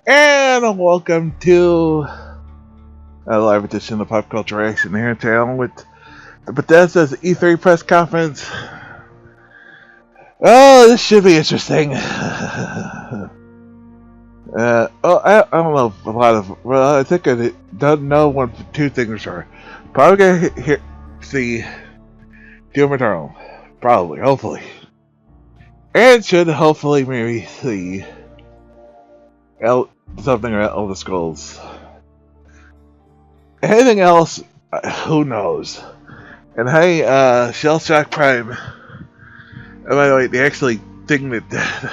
And welcome to a live edition of Pop Culture Reaction here channel with the Bethesda's E3 press conference. Oh, this should be interesting. I don't know a lot of. Well, I think I don't know one two things are. Probably gonna see Doom Eternal, probably, hopefully, and should hopefully maybe see something about Elder Scrolls. Anything else, who knows? And hey, Shell Shock Prime. And by the way, the actually thing that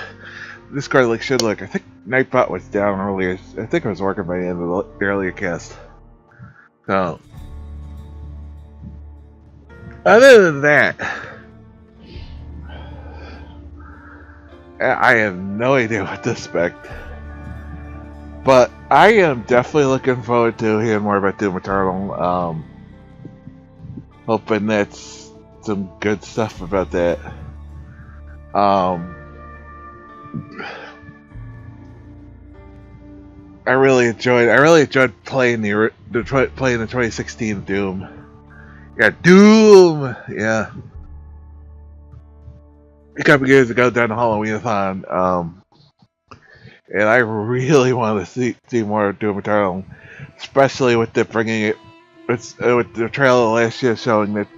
this card like should look. I think Nightbot was down earlier. I think I was working by the end of the earlier cast. So, other than that, I have no idea what to expect. But I am definitely looking forward to hearing more about Doom Eternal. Hoping that's some good stuff about that. I really enjoyed playing the 2016 Doom. Yeah, Doom. Yeah, a couple years ago during the Halloween-a-thon. And I really want to see more of Doom Eternal, especially with the bringing it with the trailer last year showing that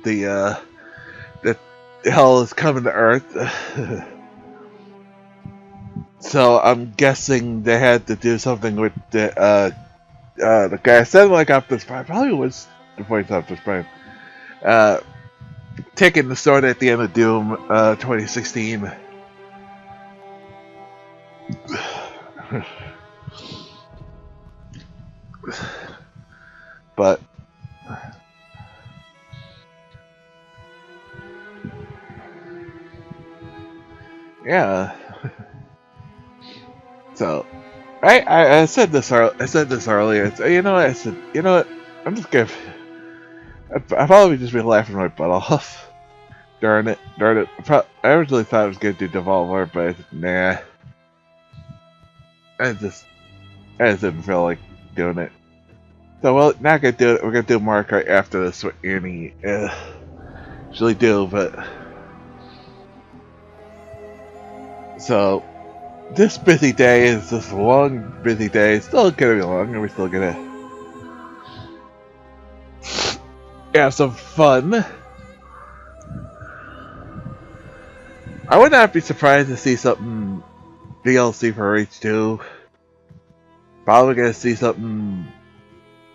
that hell is coming to Earth. So I'm guessing they had to do something with the guy said like Optimus Prime, probably was the voice Optimus Prime, taking the sword at the end of Doom 2016. But yeah, so I said this earlier. You know what? I said, you know what? I'm just gonna. I'd probably just be laughing my butt off during it. I originally thought I was gonna do Devolver, but nah. I just didn't feel like doing it. So well, not gonna do it. We're gonna do Mario Kart after this with Annie. Usually do, but so this busy day is this long busy day. It's still gonna be long, and we're still gonna have some fun. I would not be surprised to see something DLC for H2. Probably gonna see something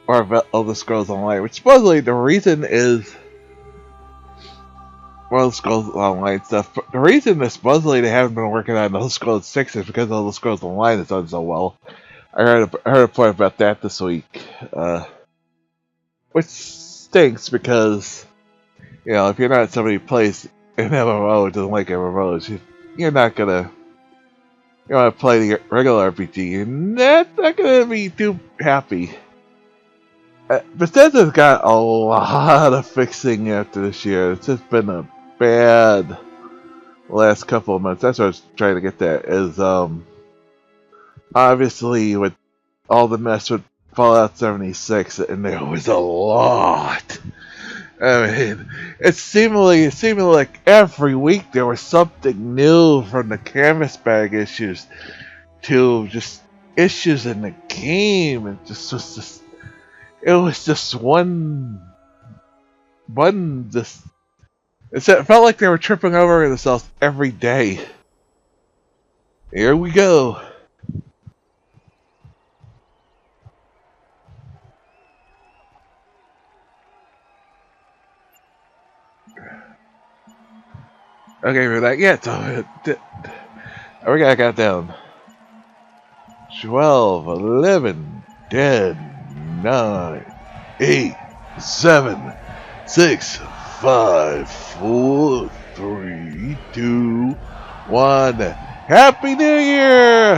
more of Elder Scrolls Online, which supposedly the reason is Elder Scrolls Online stuff. But the reason is supposedly they haven't been working on Elder Scrolls 6 is because Elder Scrolls Online has done so well. I heard a point about that this week, which stinks because, you know, if you're not somebody who plays an MMO, doesn't like MMOs, you're not gonna. You want to play the regular RPG, you're not gonna be too happy. Bethesda's got a lot of fixing after this year. It's just been a bad last couple of months. That's what I was trying to get at. Is obviously with all the mess with Fallout 76, and there was a lot. I mean, it seemed like every week there was something new, from the canvas bag issues to just issues in the game. It was just one. It felt like they were tripping over themselves every day. Here we go. Okay, we're like, yeah, so we got down 12, 11, 10, 9, 8, 7, 6, 5, 4, 3, 2, 1. Happy New Year!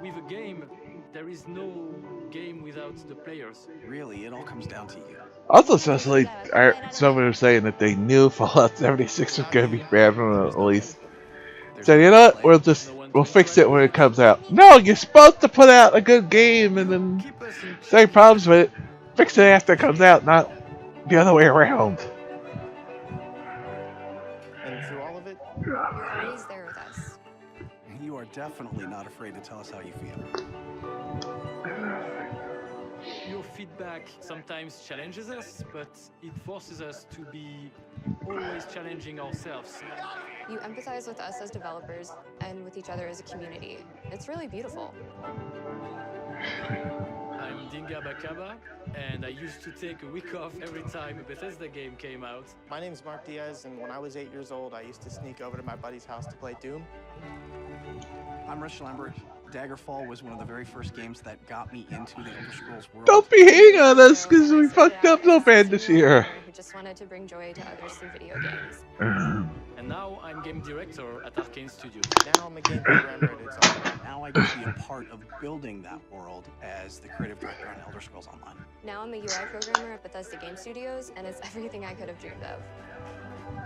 With a game, there is no game without the players. Really, it all comes down to you. Also, especially, someone was saying that they knew Fallout 76 was going to be bad from the release. Said, you know what, we'll fix it when it comes out. No, you're supposed to put out a good game and then say problems with it. Fix it after it comes out, not the other way around. And through all of it, You're always there with us. You are definitely not afraid to tell us how you feel. Your feedback sometimes challenges us, but it forces us to be always challenging ourselves. You empathize with us as developers and with each other as a community. It's really beautiful. I'm Dinga Bakaba, and I used to take a week off every time a Bethesda game came out. my name's Mark Diaz, and when I was 8 years old, I used to sneak over to my buddy's house to play Doom. I'm Rush Lambert. Daggerfall was one of the very first games that got me into the Elder Scrolls world. Don't be hating on us because we fucked up so bad this year. Who just wanted to bring joy to others through video games. And now I'm game director at Arcane Studios. Now I'm a game programmer at Untitled. Now I get to be a part of building that world as the creative director on Elder Scrolls Online. Now I'm a UI programmer at Bethesda Game Studios, and it's everything I could have dreamed of.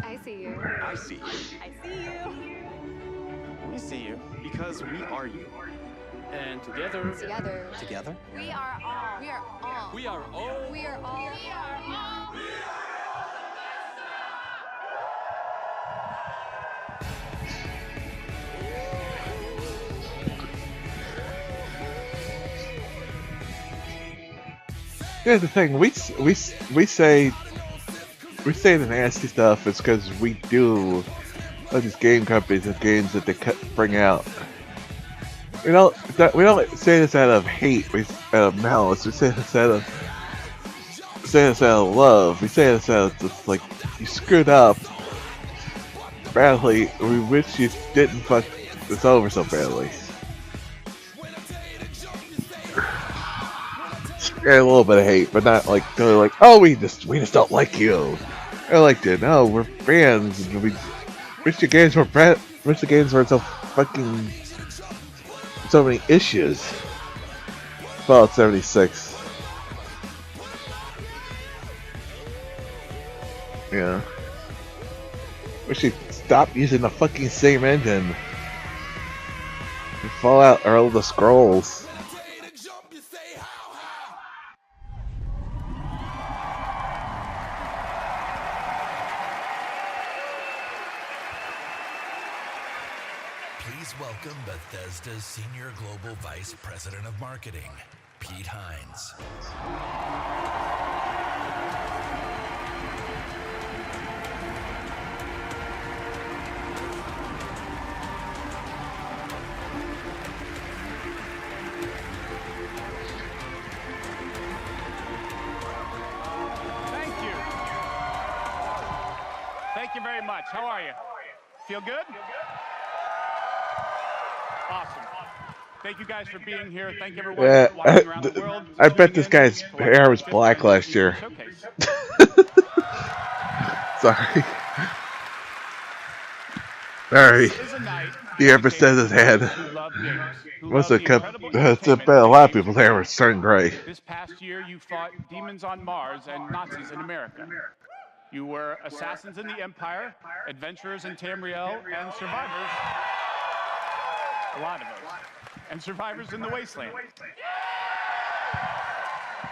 I see you. I see you. I see you. We see you. Because we are you. And together, Together? We are all. We are all. we are all. We are all. We are all. Here's the thing, we say the nasty stuff is because we do all these game companies and games that they bring out. We don't say this out of hate, out of malice. We say this out of love. We say this out of just like, you screwed up badly. We wish you didn't fuck this over so badly. Yeah, a little bit of hate, but not like totally like, oh, we just don't like you. I like it. No, we're fans, and we wish the games were so fucking so many issues. Fallout 76. Yeah. Wish you'd stop using the fucking same engine. Fallout or Elder Scrolls. Please welcome Bethesda's Senior Global Vice President of Marketing, Pete Hines. Thank you. Thank you very much. How are you? Feel good? Awesome. Thank you guys for being here. Thank everyone Yeah, watching around the world. I bet this tuning in guy's to hair was watch the black fifth last year. Showcase. Sorry. Sorry. This is a night The episode dedicated his to head. those who love games, who Must love have the kept. incredible It's a entertainment bit. A that lot of games people's hair provide. was turning gray. This past year, you fought demons on Mars and Nazis in America. You were assassins in the Empire, adventurers in Tamriel, and survivors. A lot of us. And survivors in the Wasteland.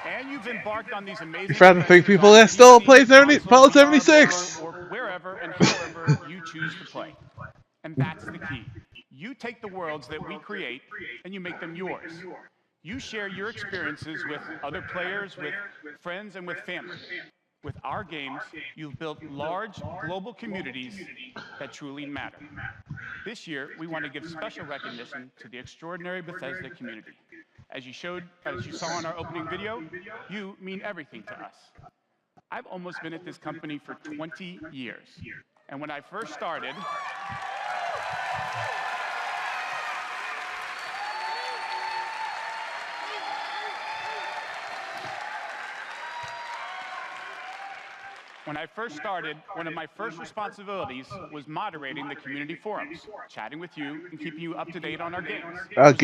And you've embarked on these amazing. You found the three adventures people on that still PC, play console, Fallout VR, 76. mobile, or wherever and however you choose to play. And that's the key. You take the worlds that we create and you make them yours. You share your experiences with other players, with friends, and with family. With our games, you've built large global communities that truly matter. This year, we want to give special recognition to the extraordinary Bethesda community. As you saw in our opening video, you mean everything to us. I've almost been at this company for 20 years. And when I first started, one of my first responsibilities was moderating the community forums, chatting with you, and keeping you up to date on our games. That'll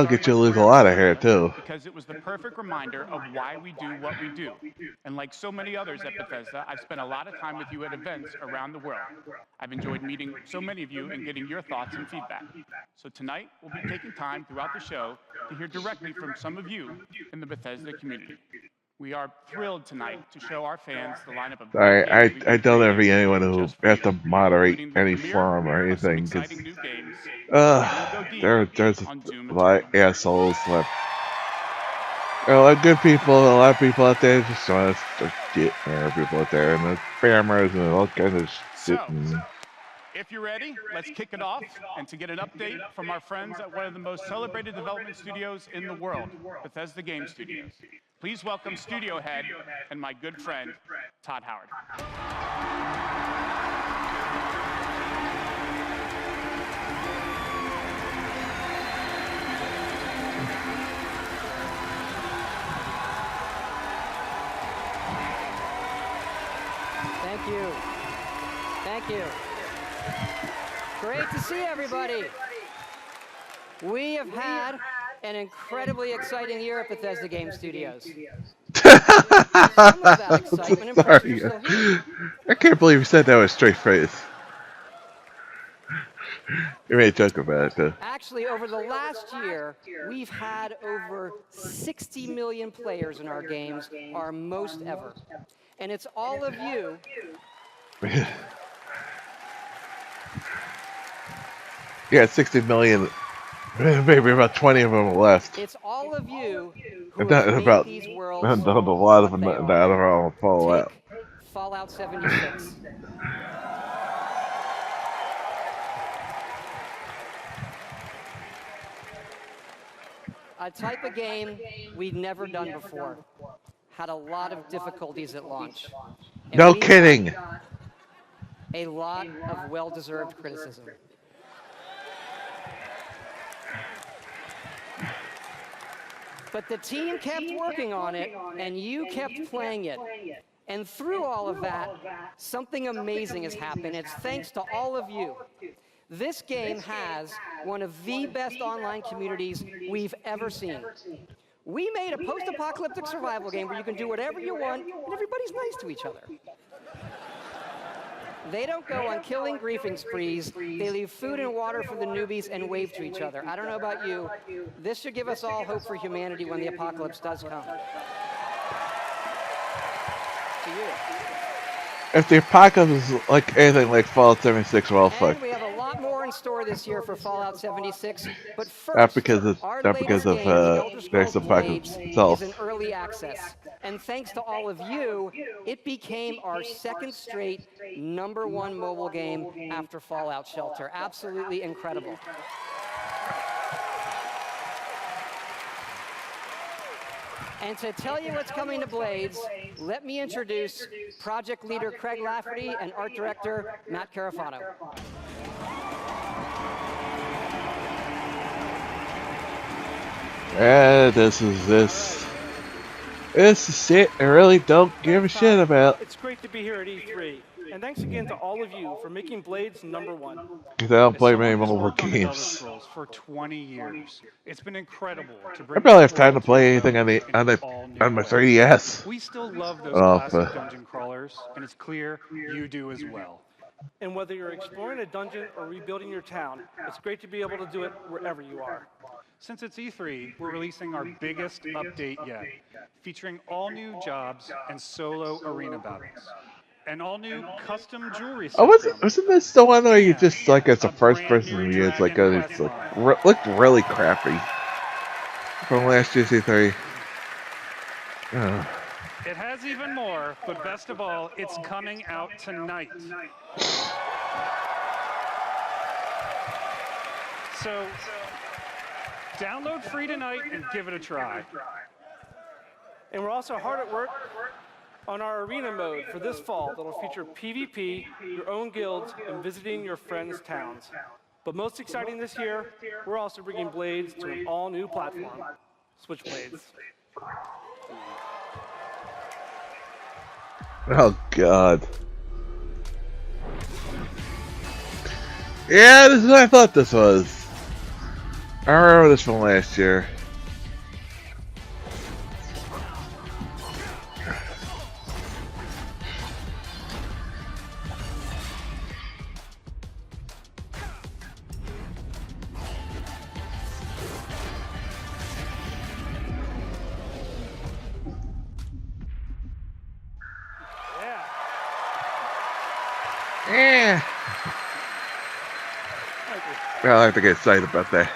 get you to lose a lot of hair too. Because it was the perfect reminder of why we do what we do. And like so many others at Bethesda, I've spent a lot of time with you at events around the world. I've enjoyed meeting so many of you and getting your thoughts and feedback. So tonight, we'll be taking time throughout the show to hear directly from some of you in the Bethesda community. We are thrilled tonight to show our fans the lineup of Sorry, great games I don't envy anyone who just for has you, to moderate including the any premiere forum or of some anything. Cause, exciting new games, and we'll go deep there's on Doom a lot of Eternal. assholes. There are a lot of good people, a lot of people out there just want to get people out there, and the spammers and all kinds of shit. So, if you're ready, let's kick it off. And to get an update from our friends at one of the most celebrated development studios in the world, Bethesda Game Studios, please welcome studio head and my good friend, Todd Howard. Thank you. Thank you. Great to see everybody. We have had an incredibly exciting year at Bethesda Game Studios. Some of that excitement and pressure Sorry. still here. I can't believe you said that with a straight face. You made a joke about it, though. Actually, over the last year, we've had over 60 million players in our games, our most ever. And it's all of you. Yeah, 60 million. Maybe about 20 of them left. It's all of you who And have that, made about these worlds a lot of them what they that are. are all Fallout. Take Fallout 76. A type of game we'd never done before. Had a lot of difficulties at launch. And No we kidding. got a lot of well-deserved criticism. But the team kept working on it, and you kept playing it. And through all of that, something amazing has happened. It's thanks to all of you. This game has one of the best online communities we've ever seen. We made a post-apocalyptic survival game where you can do whatever you want, and everybody's nice to each other. They don't go on killing griefing sprees. They leave food and water for the newbies and wave to each other. I don't know about you. This should give us all hope for humanity when the apocalypse does come. To you. If the apocalypse is like anything like Fallout 76, well, fuck. And we have a lot more in store store this year for Fallout 76, but first, Not because of our not latest because of game, The Elder Scrolls the pack Blades, itself. is in early access. And thanks to all of you, it became our second straight #1 mobile game after Fallout Shelter. Absolutely incredible. And to tell you what's coming to Blades, let me introduce project leader Craig Lafferty and art director Matt Carafano. This is it. I really don't give a shit about. It's great to be here at E3, and thanks again to all of you for making Blades #1. Because I don't play As many someone who's mobile worked on the Elder games. Scrolls for 20 years, it's been incredible to I bring barely this have time to world play its anything own in all new my ways. 3DS. We still love those Oh, classic dungeon crawlers, and it's clear you do as well. And whether you're exploring a dungeon or rebuilding your town, it's great to be able to do it wherever you are. Since it's E3, we're releasing our biggest update yet, featuring all new jobs and solo arena battles. An all-new custom jewelry system. Oh, wasn't this the one where you just like as a first-person view? It's like it's like looked really crappy from last year's E3. It has even more, but best of all, it's coming out tonight. So, download free tonight and give it a try. And we're also hard at work on our arena mode for this fall that'll feature PvP, your own guilds, and visiting your friends' towns. But most exciting this year, we're also bringing Blades to an all-new platform, Switchblades. Oh God. Yeah, this is what I thought this was. I remember this from last year. Yeah. I like to get excited about that.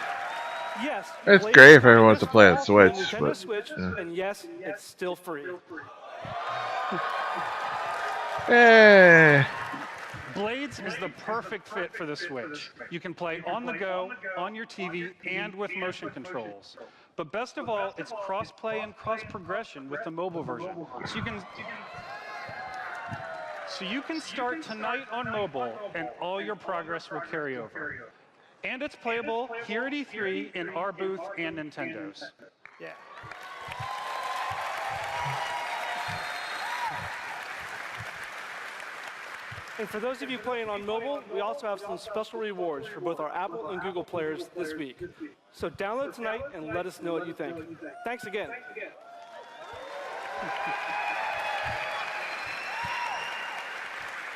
Yes, It's Blades great is if everyone coming wants to this play on fall Switch, Nintendo but Switch, yeah. and yes, it's still free. Blades is the perfect fit for the Switch. You can play on the go, on your TV, and with motion controls. But best of all, it's cross-play and cross-progression with the mobile version. So you can start tonight on mobile, and all your progress will carry over. And it's playable here at E3 in our booth and Nintendo's. Yeah. And for those of you playing on mobile, we also have some special rewards for both our Apple and Google players this week. So download tonight and let us know what you think. Thanks again.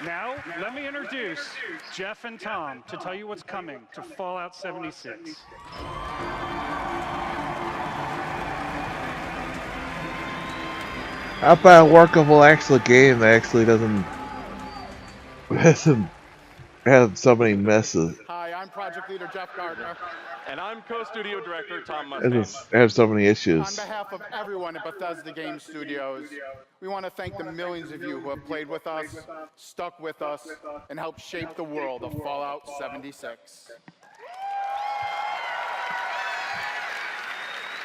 Now, let me introduce Jeff and Tom to tell you what's coming to Fallout 76. How about a workable actual game that actually doesn't have so many messes? Hi, I'm Project Leader Jeff Gardner. And I'm co-studio director Tom It Mustang. just have so many issues. On behalf of everyone at Bethesda Game Studios, we want to thank the millions of you who have played with us, stuck with us, and helped shape the world of Fallout 76.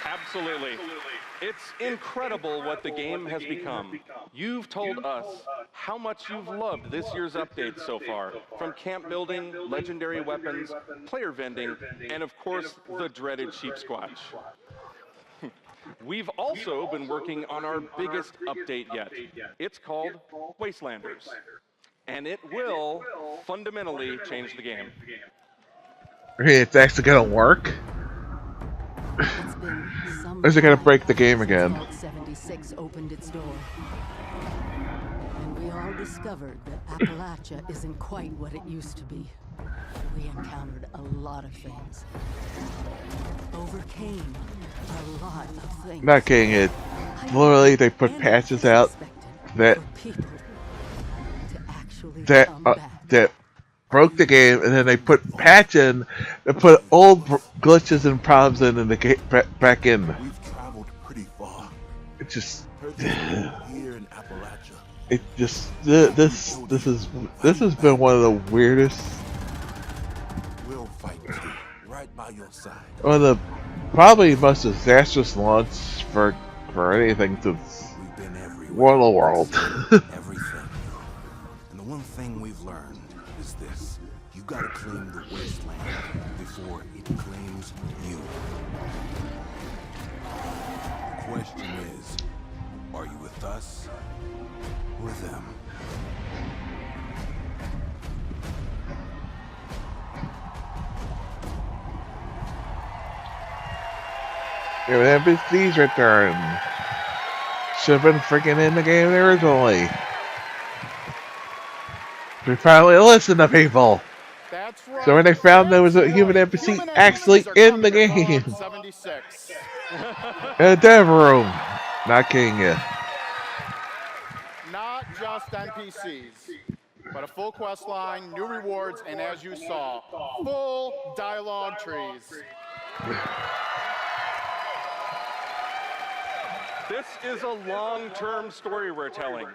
Absolutely. It's incredible what the game has become. You've told us how much you've loved this year's updates so far, from camp building, legendary weapons, player vending, and of course, the dreaded sheep squatch. We've also been working on our biggest update yet. It's called Wastelanders, and it will fundamentally change the game. It's actually gonna work? Or is it gonna break the game again? 76 opened its door. And we all discovered that Appalachia isn't quite what it used to be. We encountered a lot of things. Overcame a lot of things. Not kidding it. Literally, they put patches out that broke the game, and then they put patch in, they put old glitches and problems in, and they get back in. We've traveled pretty far. It just, Here in Appalachia. it just, this has been one of the weirdest. We'll fight too, right by your side. One of the probably most disastrous launch for anything since War of the World. Everything. And the one thing we've learned is this: you gotta claim the wasteland before it claims you. The question is, are you with us or them? Human NPCs return. Should have been freaking in the game originally. We finally listened to people. That's right. So when they found there was a human NPC actually in the game. 76. In a dev room. Not kidding you. Not just NPCs, but a full quest line, new rewards, and as you saw, full dialogue trees. This is a long-term story we're telling.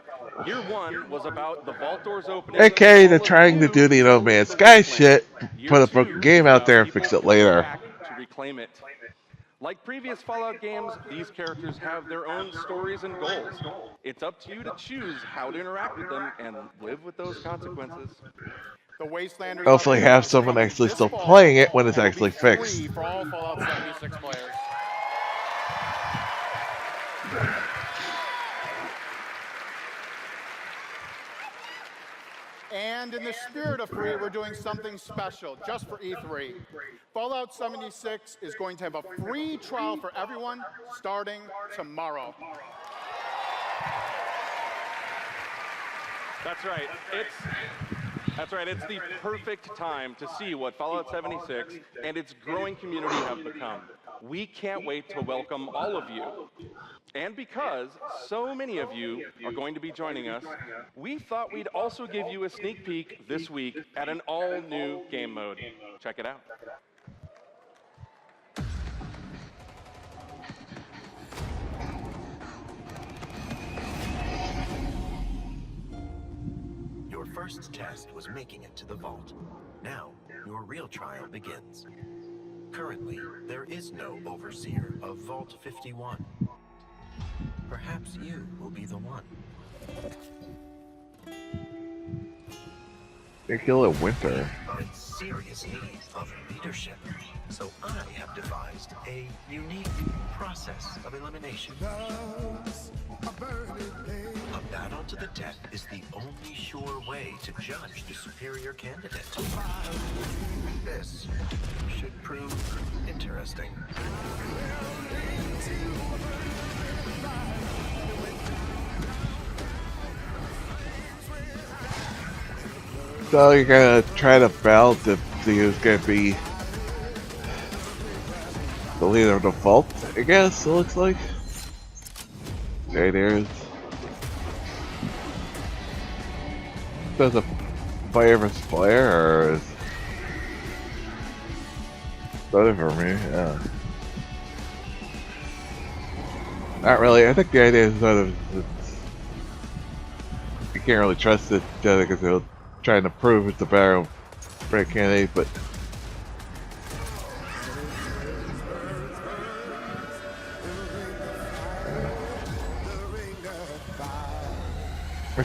Year 1 was about the vault doors opening. Okay, they're trying to do the No Man's Sky shit, put a game out there and fix it later. To reclaim it. Like previous Fallout games, these characters have their own stories and goals. It's up to you to choose how to interact with them and live with those consequences. The Wastelanders Hopefully have someone actually still playing it when it's actually fixed. for all Fallout 76 players. And in the spirit of free, we're doing something special just for E3. Fallout 76 is going to have a free trial for everyone starting tomorrow. That's right. It's the perfect time to see what Fallout 76 and its growing community have become. We can't wait to welcome all of you. And because so many of you are going to be joining us, we thought we'd also give you a sneak peek this week at an all-new game mode. Check it out. Your first test was making it to the vault. Now, your real trial begins. Currently, there is no overseer of Vault 51. Perhaps you will be the one. They kill a winter. Are in serious need of leadership. So I have devised a unique process of elimination. A battle to the death is the only sure way to judge the superior candidate. This should prove interesting. So you're gonna try to battle to see who's gonna be the leader of the vault, I guess it looks like. There it is. Does a player versus player, or is better for me? Yeah. Not really. I think the idea is sort of you can't really trust it because they're trying to prove it's a better candidate, but.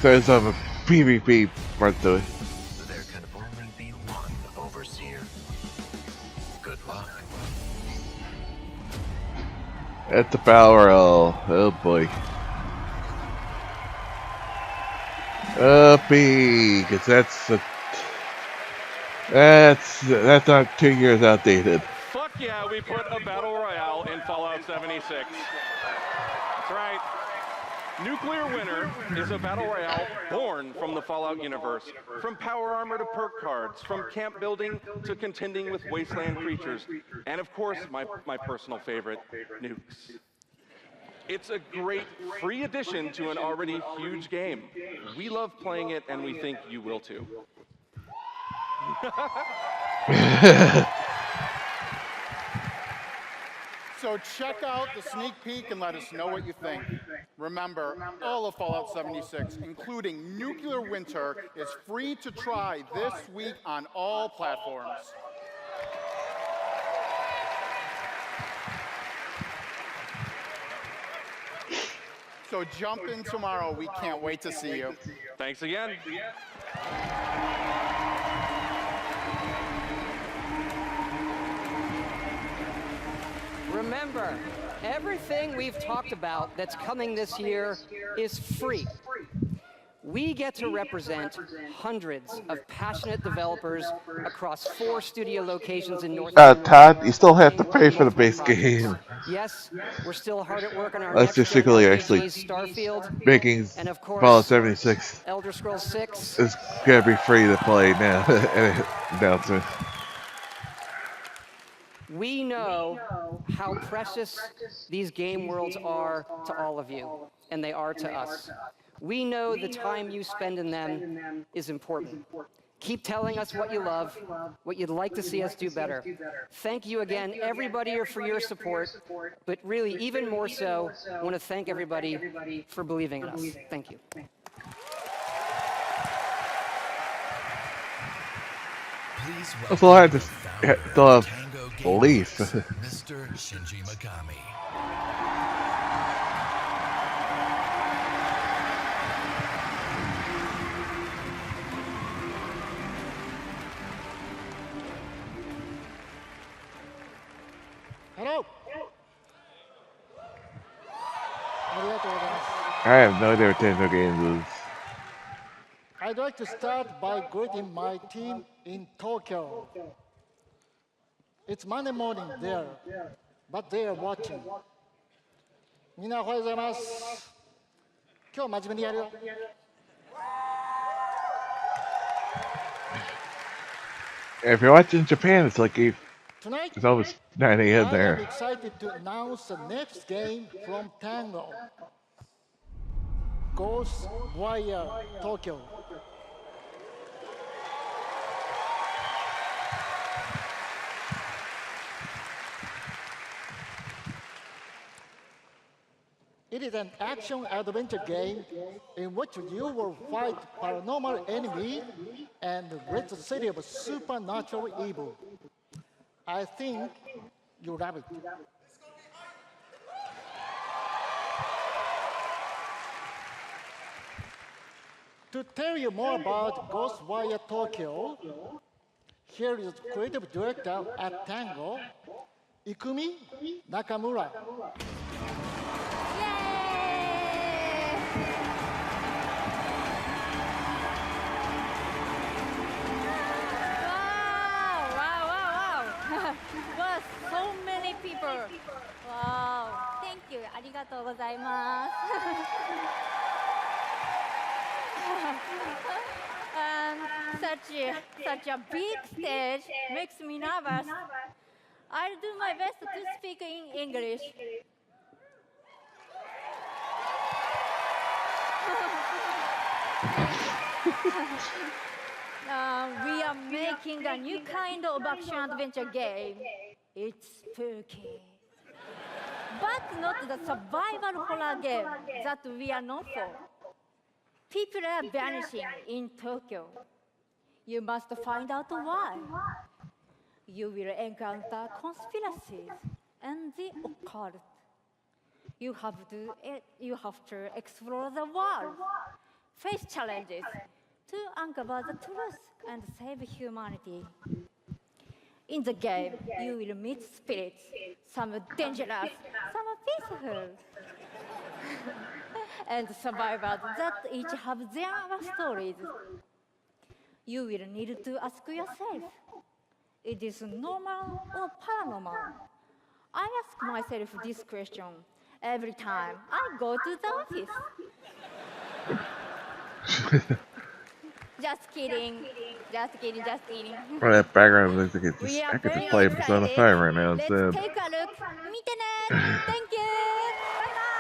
There's a PvP part to it. There can only be one overseer. Good luck. At the battle royale. Oh boy. B, because that's not 2 years outdated. Fuck yeah, we put a battle royale in Fallout 76. That's right. Nuclear Winter is a battle royale born from the Fallout universe. From power armor to perk cards, from camp building to contending with wasteland creatures, and of course, my personal favorite, nukes. It's a great free addition to an already huge game. We love playing it, and we think you will too. So check out the sneak peek and let us know what you think. Remember, all of Fallout 76, including Nuclear Winter, is free to try this week on all platforms. So jump in tomorrow. We can't wait to see you. Thanks again. Remember, everything we've talked about that's coming this year is free. We get to represent hundreds of passionate developers across 4 studio locations in North America. Todd, you still have to pay for the base game. Yes, we're still hard at work on our That's next-gen basically RPGs, actually Starfield, making and of course, Fallout 76 Elder Scrolls 6. is gonna be free to play now. Announcement. We know how precious these game worlds are to all of you, and they are to us. We know the time you spend in them is important. Keep telling us what you love, what you'd like to see us do better. Thank you again, everybody, for your support, but really, even more so, I want to thank everybody for believing in us. Thank you. That's all I had to still have belief. Mr. Shinji Mikami. Hello. I have no idea what Nintendo games is. I'd like to start by greeting my team in Tokyo. It's Monday morning there, but they are watching. みんなおはようございます。今日真面目にやるよ。If you're watching Japan, it's like Tonight, it's almost 9 a.m. I am there. excited to announce the next game from Tango. Ghostwire Tokyo. It is an action-adventure game in which you will fight paranormal enemy and rid the city of supernatural evil. I think you love it. To tell you more about Ghostwire Tokyo, here is creative director at Tango, Ikumi Nakamura. Wow, so many people. Wow, thank you. ありがとうございます。Such a big stage makes me nervous. I'll do my best to speak in English. We are making a new kind of action-adventure game. It's spooky. But not the survival horror game that we are known for. People are vanishing in Tokyo. You must find out why. You will encounter conspiracies and the occult. You have to explore the world, face challenges, to uncover the truth and save humanity. In the game, you will meet spirits, some dangerous, some peaceful, and survivors that each have their stories. You will need to ask yourself, it is normal or paranormal? I ask myself this question every time I go to the office. Just kidding. Just kidding. Just kidding. For that background music, I could just play Persona 5 right now Let's instead. take a look. Meet Thank you. Bye-bye.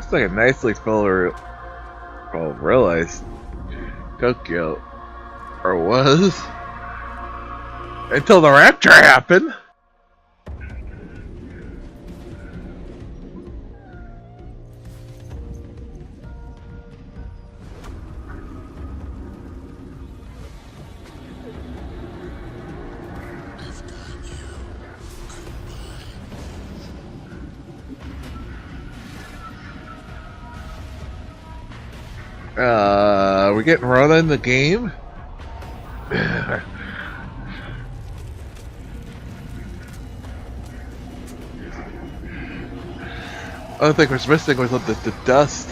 Looks like a nicely fuller, well, realized Tokyo, or was, until the rapture happened. We're getting run in the game. Other thing was missing was the dust.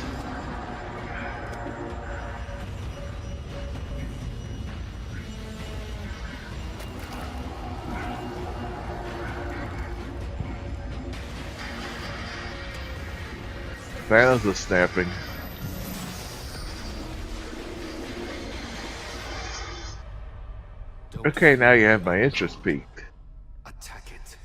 Thanos was snapping. Okay, now you have my interest peaked. Attack it.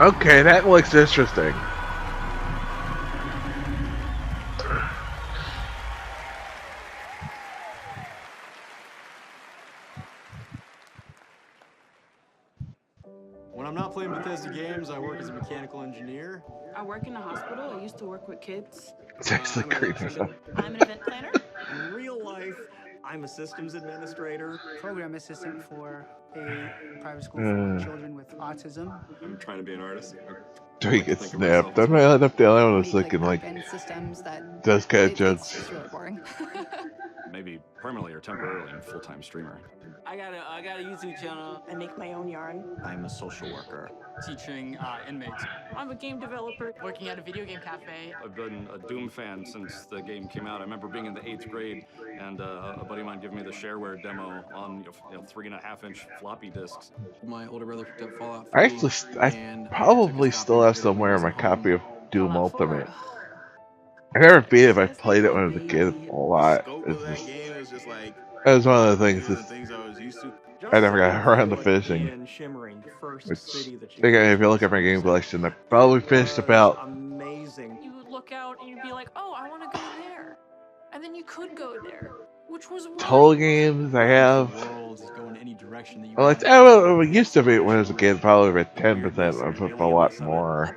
Okay, that looks interesting. When I'm not playing Bethesda games, I work as a mechanical engineer. I work in a hospital. I used to work with kids. It's actually creepy. I'm an event planner. In real life, I'm a systems administrator. Program assistant for a private school for children with autism. I'm trying to be an artist. Do he get snapped? I might end up the only one was looking like systems that those kind of jokes. It's really boring. Maybe permanently or temporarily a full-time streamer. I got a YouTube channel. I make my own yarn. I'm a social worker. Teaching inmates. I'm a game developer working at a video game cafe. I've been a Doom fan since the game came out. I remember being in the 8th grade and a buddy of mine giving me the shareware demo on 3.5-inch floppy disks. My older brother picked up Fallout 3. I probably still have somewhere my copy of Doom Ultimate. I never beat it, but I played it when I was a kid a lot. It was one of the things I never got around to finishing. Which, if you look at my game collection, I probably finished about... Amazing. You would look out and you'd be like, oh, I want to go there. And then you could go there, which was Total games I have. Well, it used to be when I was a kid, probably about 10%. I've put a lot more.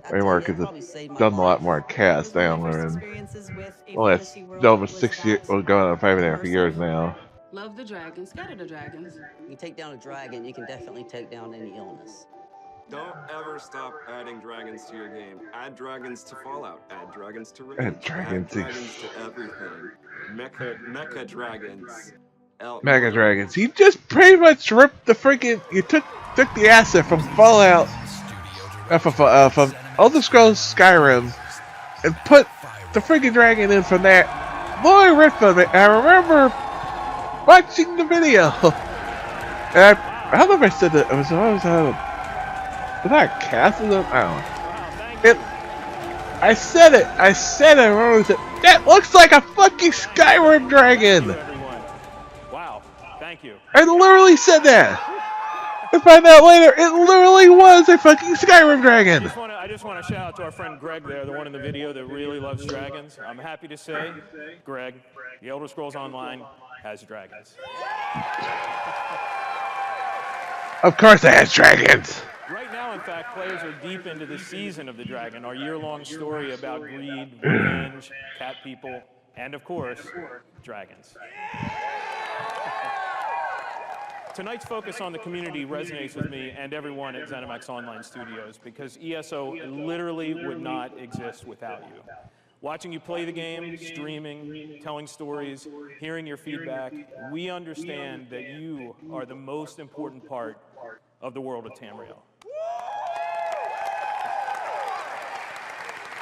Way more because it's done a lot more cast down. Well, it's almost 6 years. Well, going on 5.5 years now. Love the dragons, scatter the dragons. You take down a dragon, you can definitely take down any illness. Don't ever stop adding dragons to your game. Add dragons to Fallout. Add dragons to Rage. Add dragons to everything. Mecha dragons. Mega Dragons. You just pretty much ripped the freaking. You took the asset from Fallout, from Elder Scrolls Skyrim, and put the freaking dragon in from that. Boy, ripped from it. I remember watching the video. And I don't know if I said that. Was that a cast? I don't know. I said it. I remember it. That looks like a fucking Skyrim dragon. Thank you. I literally said that. I find out later, it literally was a fucking Skyrim dragon. I just want to shout out to our friend Greg there, the one in the video that really loves dragons. I'm happy to say, Greg, the Elder Scrolls Online has dragons. Of course it has dragons. Right now, in fact, players are deep into the season of the dragon, our year-long story about greed, revenge, cat people, and of course, dragons. Tonight's focus on the community resonates with me and everyone at ZeniMax Online Studios because ESO literally would not exist without you. Watching you play the game, streaming, telling stories, hearing your feedback, we understand that you are the most important part of the world of Tamriel.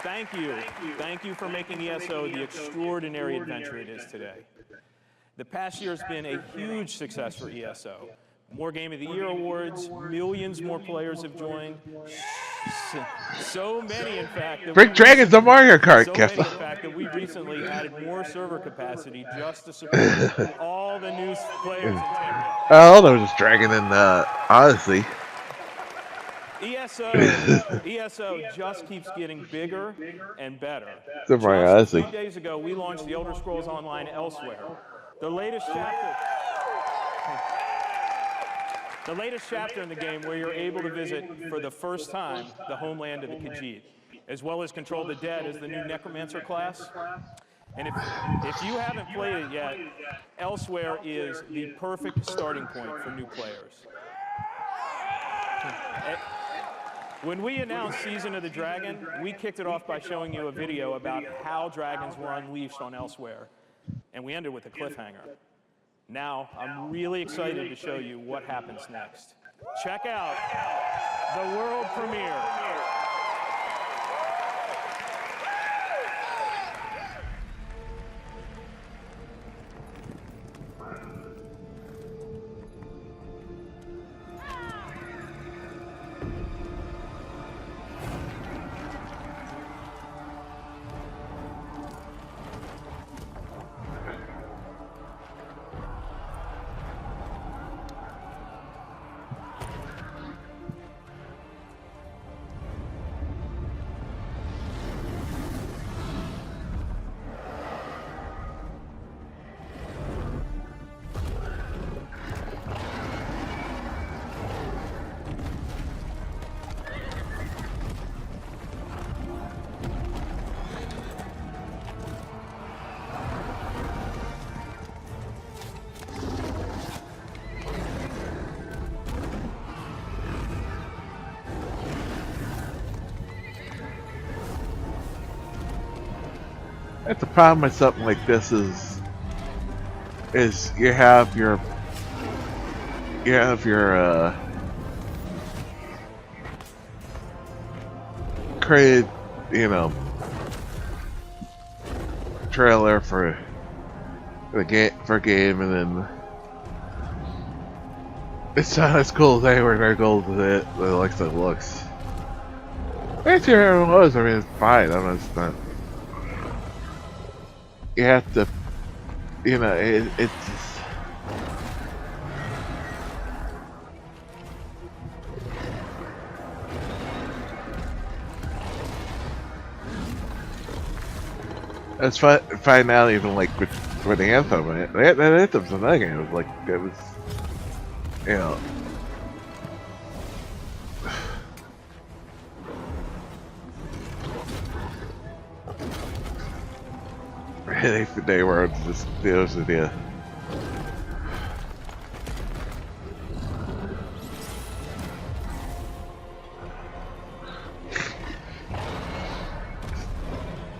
Thank you. Thank you for making ESO the extraordinary adventure it is today. The past year has been a huge success for ESO. More Game of the Year awards, millions more players have joined. So many, in fact, Bring Dragons to Mario Kart, so many, in fact, that we recently added more server capacity just to support all the new players in Tamriel. Oh, there was this dragon in Odyssey. ESO just keeps getting bigger and better. Surprising. Just a few days ago, we launched the Elder Scrolls Online Elsewhere, the latest chapter in the game where you're able to visit for the first time the homeland of the Khajiit, as well as control the dead as the new Necromancer class. And if you haven't played it yet, Elsewhere is the perfect starting point for new players. When we announced Season of the Dragon, we kicked it off by showing you a video about how dragons were unleashed on Elsewhere, and we ended with a cliffhanger. Now, I'm really excited to show you what happens next. Check out the world premiere. That's the problem with something like this is you have your created, trailer for the game, and then it's not as cool as they were. Their goal to it, the looks it looks. Actually, it was. I mean, it's fine. I mean, it's not. You have to, it's just, it's fine now, even like with Anthem. That Anthem's another game. It was like, they were just those idea.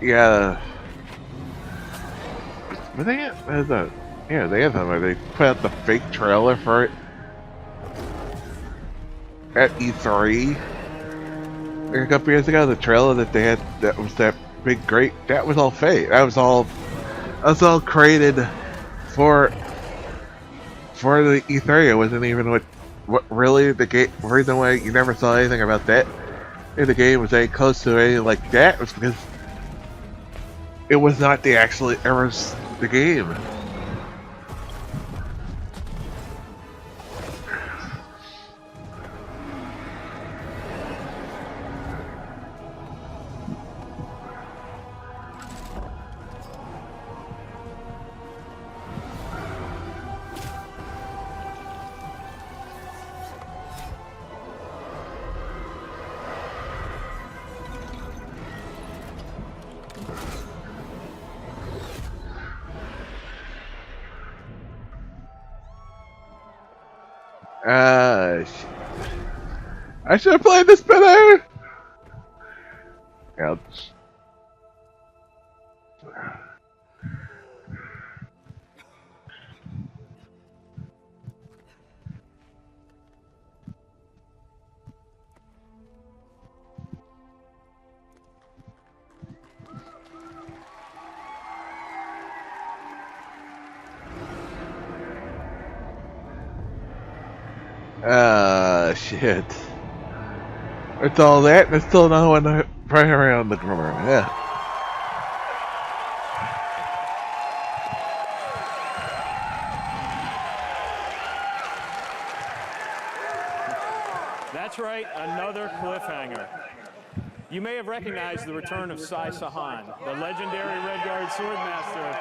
Yeah. But they put out the fake trailer for it at E3 a couple years ago. The trailer that they had that was that big great, that was all fake. That was all created for the E3. It wasn't even what really the game. The reason why you never saw anything about that in the game was any close to anything like that was because it was not the game. I should have played this better! Ouch. Shit. It's all that, and there's still another one right around the corner. Yeah. That's right, another cliffhanger. You may have recognized the return of Sai Sahan, the legendary Redguard Swordmaster.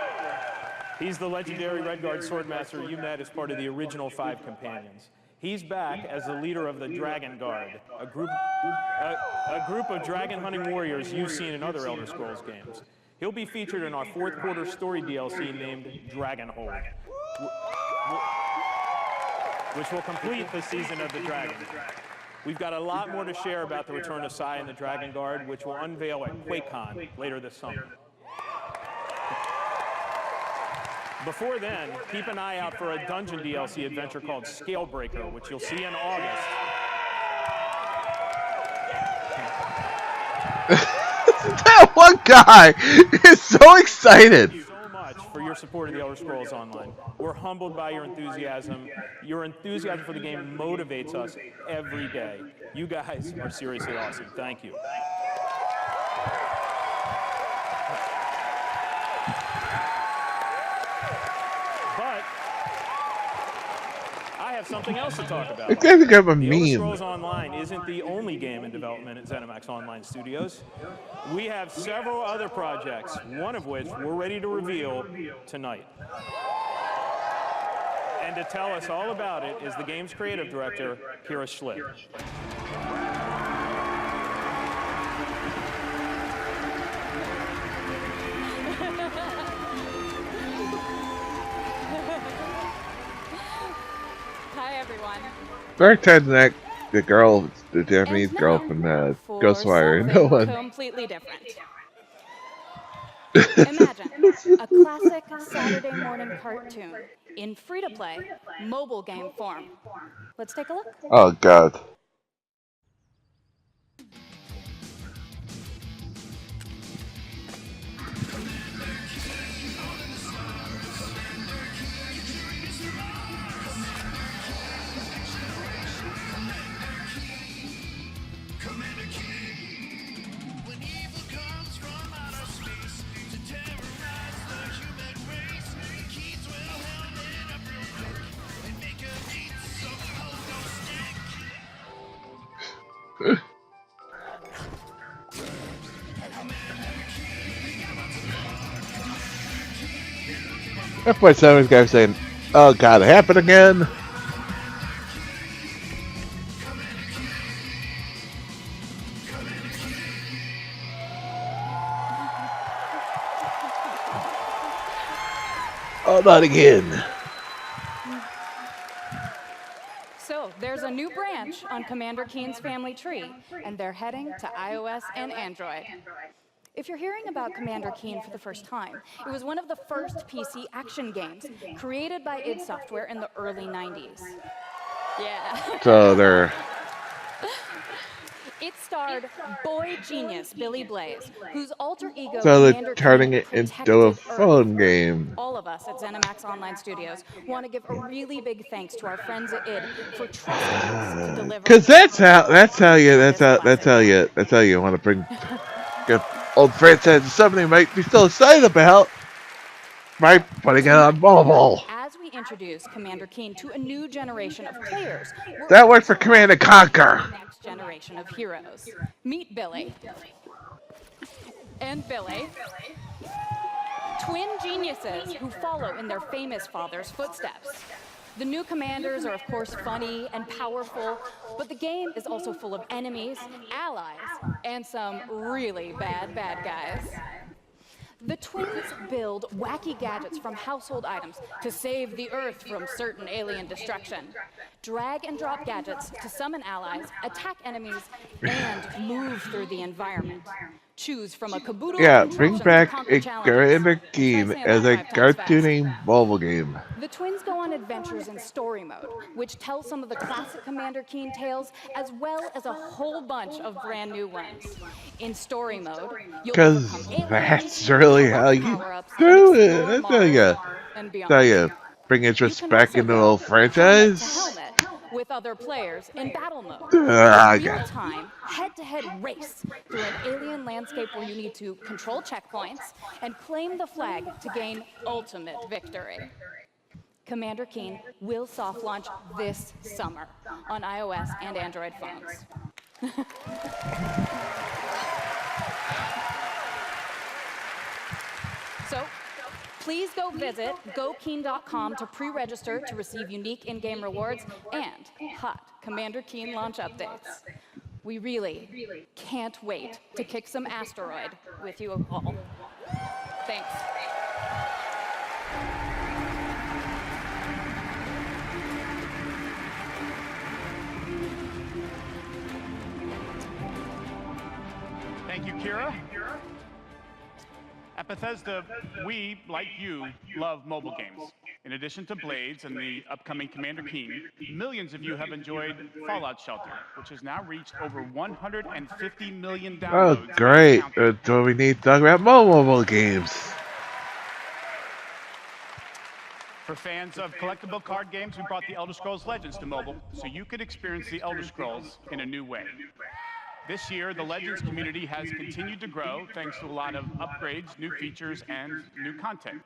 He's the legendary Redguard Swordmaster you met as part of the original 5 companions. He's back as the leader of the Dragon Guard, a group of dragon-hunting warriors you've seen in other Elder Scrolls games. He'll be featured in our 4th quarter story DLC named Dragonhold, which will complete the season of the Dragon. We've got a lot more to share about the return of Sai and the Dragon Guard, which will unveil at QuakeCon later this summer. Before then, keep an eye out for a dungeon DLC adventure called Scalebreaker, which you'll see in August. That one guy is so excited. Thank you so much for your support of the Elder Scrolls Online. We're humbled by your enthusiasm. Your enthusiasm for the game motivates us every day. You guys are seriously awesome. Thank you. But I have something else to talk about. It's gonna become a The Elder meme. Scrolls Online isn't the only game in development at ZeniMax Online Studios. We have several other projects, one of which we're ready to reveal tonight. And to tell us all about it is the game's creative director, Kira Schlitt. Hi, everyone. Dark Titanic, the girl, the Japanese girl from Ghostwire, no one. Completely different. Imagine a classic Saturday morning cartoon in free-to-play mobile game form. Let's take a look. Oh God. That's why someone's guy saying, "Oh God, it happened again." Oh, not again. So, there's a new branch on Commander Keen's family tree, and they're heading to iOS and Android. If you're hearing about Commander Keen for the first time, it was one of the first PC action games created by id Software in the early 90s. Yeah. So they're. It starred boy genius Billy Blaze, whose alter ego So they're Commander turning Keen it into a phone game. All of us at ZeniMax Online Studios want to give a really big thanks to our friends at id for trusting us to deliver. Because that's how you want to bring get old franchises something you might be still excited about by putting it on mobile. As we introduce Commander Keen to a new generation of players, That worked for Command and Conquer. next generation of heroes. Meet Billy. And Billy. Twin geniuses who follow in their famous father's footsteps. The new commanders are, of course, funny and powerful, but the game is also full of enemies, allies, and some really bad guys. The twins build wacky gadgets from household items to save the Earth from certain alien destruction. Drag and drop gadgets to summon allies, attack enemies, and move through the environment. Choose from a caboodle Yeah, of bring contraptions to back conquer a challenges. Commander Keen as a cartoony mobile game. The twins go on adventures in story mode, which tells some of the classic Commander Keen tales, as well as a whole bunch of brand new ones. In story mode, you'll Because overcome aliens, that's really how you power-ups, do it. explore That's how Mars you, and beyond. how you bring interest back into the old franchise. With other players in battle mode. Ah, A yeah. real-time, head-to-head race through an alien landscape where you need to control checkpoints and claim the flag to gain ultimate victory. Commander Keen will soft launch this summer on iOS and Android phones. So, please go visit gokeen.com to pre-register to receive unique in-game rewards and hot Commander Keen launch updates. We really can't wait to kick some asteroid with you all. Thanks. Thank you, Kira. At Bethesda, we, like you, love mobile games. In addition to Blades and the upcoming Commander Keen, millions of you have enjoyed Fallout Shelter, which has now reached over 150 million downloads. Oh, great. Do we need to talk about mobile games? For fans of collectible card games, we brought the Elder Scrolls Legends to mobile, so you could experience the Elder Scrolls in a new way. This year, the Legends community has continued to grow thanks to a lot of upgrades, new features, and new content.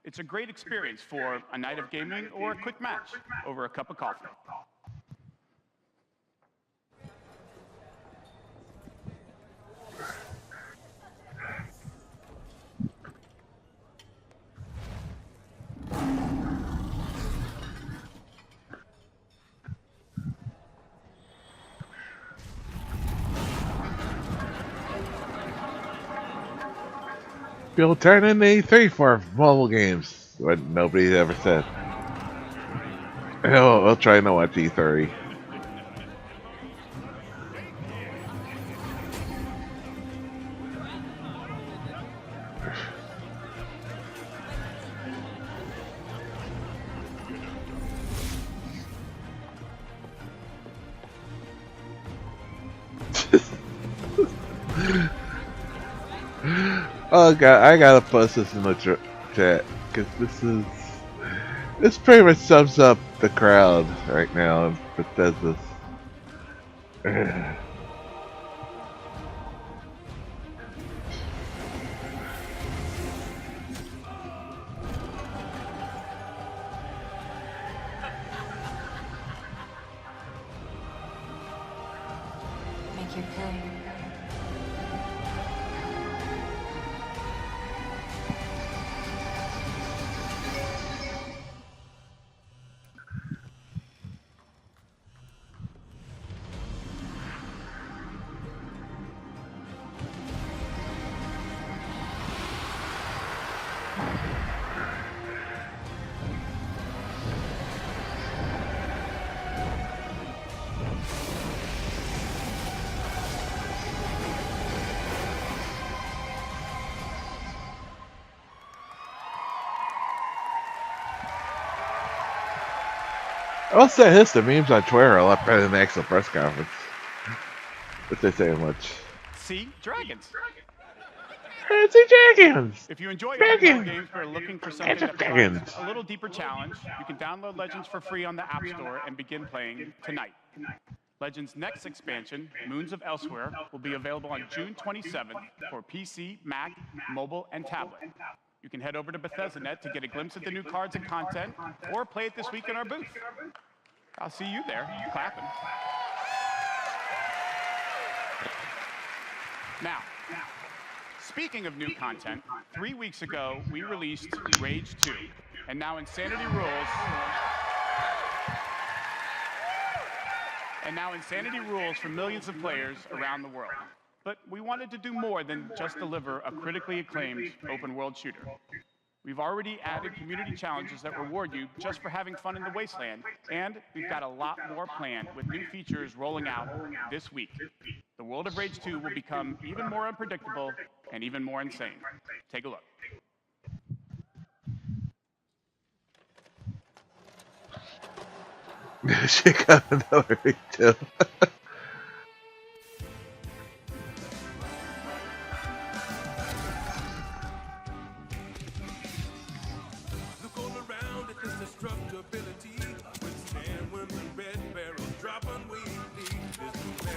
It's a great experience for a night of gaming or a quick match over a cup of coffee. People turn in E3 for mobile games. What nobody ever said. We'll try to watch E3. Oh god, I gotta post this in the chat because this pretty much sums up the crowd right now in Bethesda. Make your play. I'll say this, the memes on Twitter are a lot better than the actual press conference. But they say much. See? Dragons. Fancy dragons! If you enjoy Dragons! mobile games but are looking for something that provides a little deeper challenge, you can download Legends for free on the App Store and begin playing tonight. Legends' next expansion, Moons of Elsewhere, will be available on June 27th for PC, Mac, mobile, and tablet. You can head over to Bethesda.net to get a glimpse at the new cards and content, or play it this week in our booth. I'll see you there, clapping. Now, speaking of new content, 3 weeks ago, we released Rage 2, and now Insanity rules for millions of players around the world. But we wanted to do more than just deliver a critically acclaimed open-world shooter. We've already added community challenges that reward you just for having fun in the wasteland, and we've got a lot more planned with new features rolling out this week. The world of Rage 2 will become even more unpredictable and even more insane. Take a look. She got another Rage 2.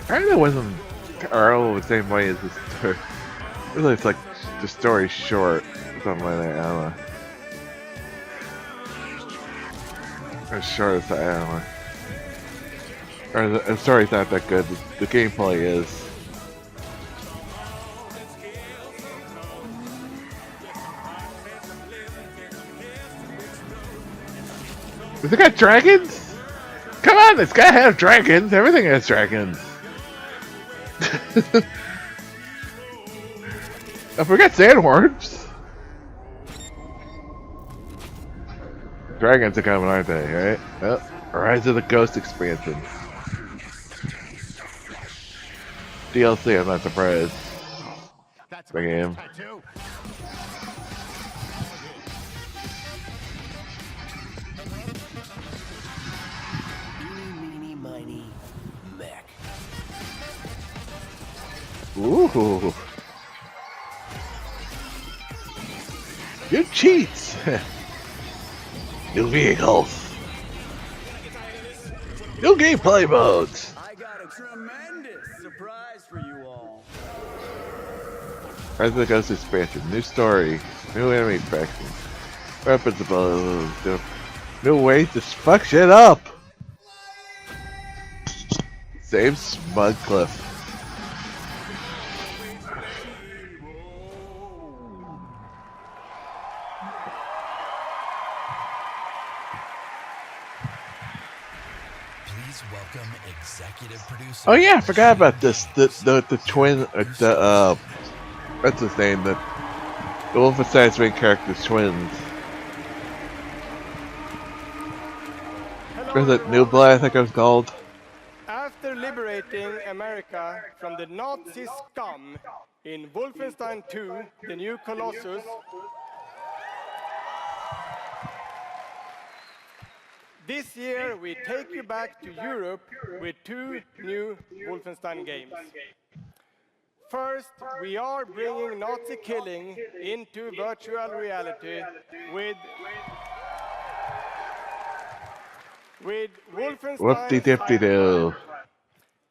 I know it wasn't Earl the same way as the story. Really, it's like the story short, something like that. I don't know. As short as I am. Or the story's not that good. The gameplay is. Has it got dragons? Come on, it's gotta have dragons. Everything has dragons. I forgot sandworms. Dragons are coming, aren't they? Right? Oh, Rise of the Ghost expansion. DLC, I'm not surprised. The game. Eeny, meeny, miny, mech. Ooh. New cheats! New vehicles! New gameplay modes! I got a tremendous surprise for you all. Rise of the Ghost expansion, new story, new enemy faction, weapons abilities, new ways to fuck shit up! Save Smug Cliff. Welcome executive producer. Oh yeah, I forgot about this. The twin, what's his name? The Wolfenstein's main character's twins. Was it New Blood? I think it was called. After liberating America from the Nazi scum in Wolfenstein 2, The New Colossus, this year we take you back to Europe with 2 new Wolfenstein games. First, we are bringing Nazi killing into virtual reality with Wolfenstein. Whoop-de-dip-de-doo.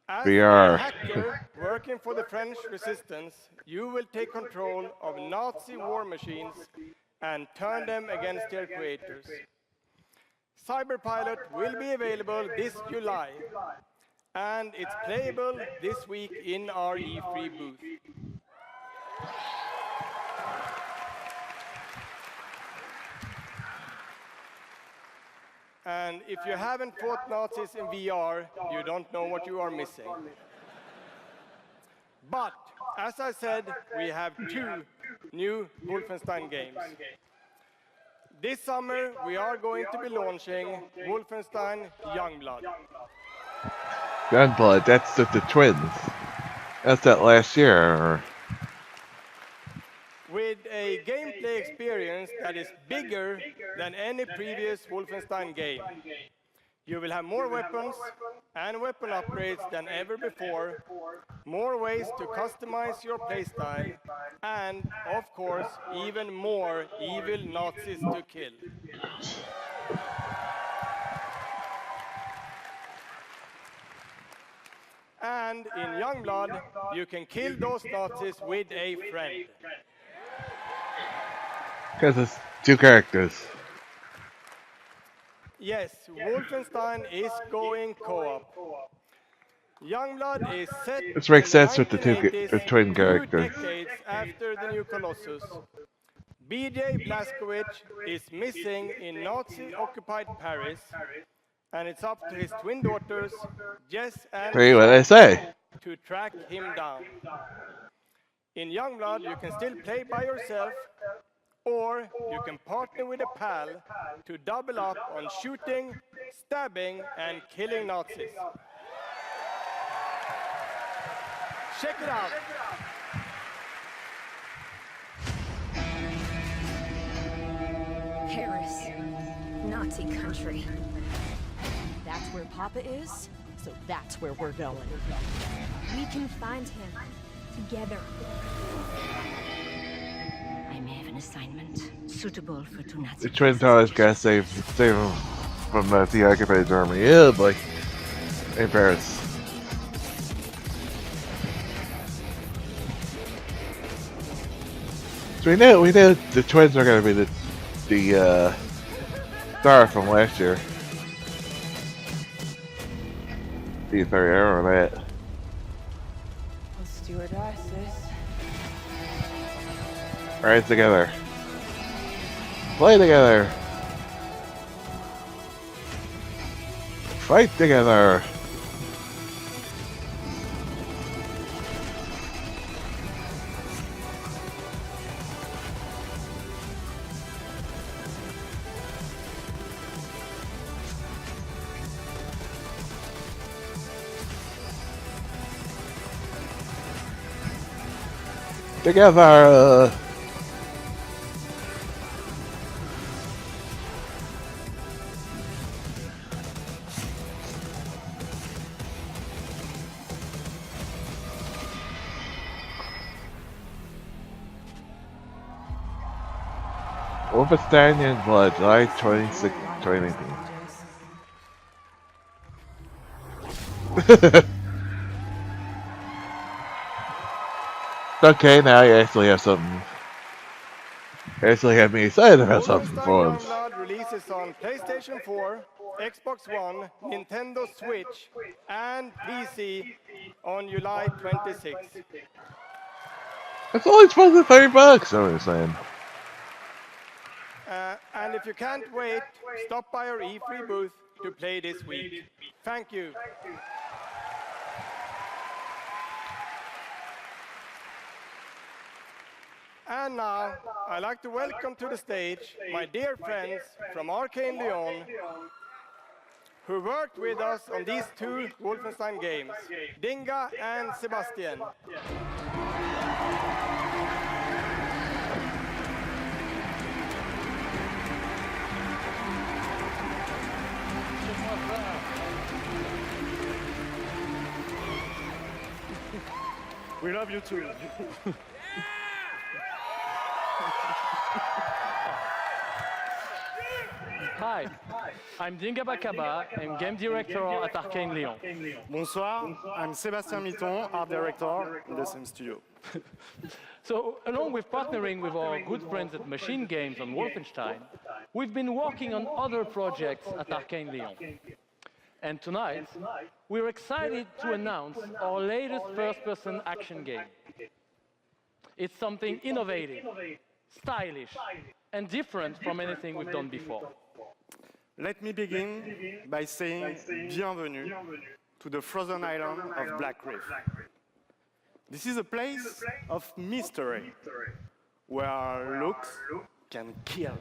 As VR. a hacker working for the French resistance, you will take control of Nazi war machines and turn them against their creators. Cyberpilot will be available this July, and it's playable this week in our E3 booth. And if you haven't fought Nazis in VR, you don't know what you are missing. But, as I said, we have 2 new Wolfenstein games. This summer, we are going to be launching Wolfenstein Youngblood. Youngblood, that's the twins. That's that last year. With a gameplay experience that is bigger than any previous Wolfenstein game. You will have more weapons and weapon upgrades than ever before, more ways to customize your playstyle, and, of course, even more evil Nazis to kill. And in Youngblood, you can kill those Nazis with a friend. Because it's 2 characters. Yes, Wolfenstein is going co-op. Youngblood is set This makes sense with the 1980s, twin 2 characters. decades after the new Colossus. BJ Blazkowicz is missing in Nazi-occupied Paris, and it's up to his twin daughters, Jess and Hey, what did I say? to track him down. In Youngblood, you can still play by yourself, or you can partner with a pal to double up on shooting, stabbing, and killing Nazis. Check it out. Paris, Nazi country. That's where Papa is, so that's where we're going. We can find him together. I may have an assignment suitable for 2 Nazi. The twins always gotta save them from the occupied army. Yeah, boy. In Paris. So we knew the twins are gonna be the star from last year. ether arrow that. Let's do it, sis. Rise together. Play together. Fight together. Together. Wolfenstein in Blood, July 26, 2019. Okay, now you actually have something. You actually have me excited about something for once. Wolfenstein releases on PlayStation 4, Xbox One, Nintendo Switch, and PC on July 26th. It's only supposed to be $30, I was saying. And if you can't wait, stop by our E3 booth to play this week. Thank you. And now, I'd like to welcome to the stage my dear friends from Arcane Lyon, who worked with us on these two Wolfenstein games, Dinga and Sebastian. We love you too. Hi, I'm Dinga Bakaba, I'm game director at Arcane Lyon. Bonsoir, I'm Sébastien Mitton, art director in the same studio. So, along with partnering with our good friends at Machine Games on Wolfenstein, we've been working on other projects at Arcane Lyon. And tonight, we're excited to announce our latest first-person action game. It's something innovative, stylish, and different from anything we've done before. Let me begin by saying bienvenue to the frozen island of Black Reef. This is a place of mystery, where looks can kill.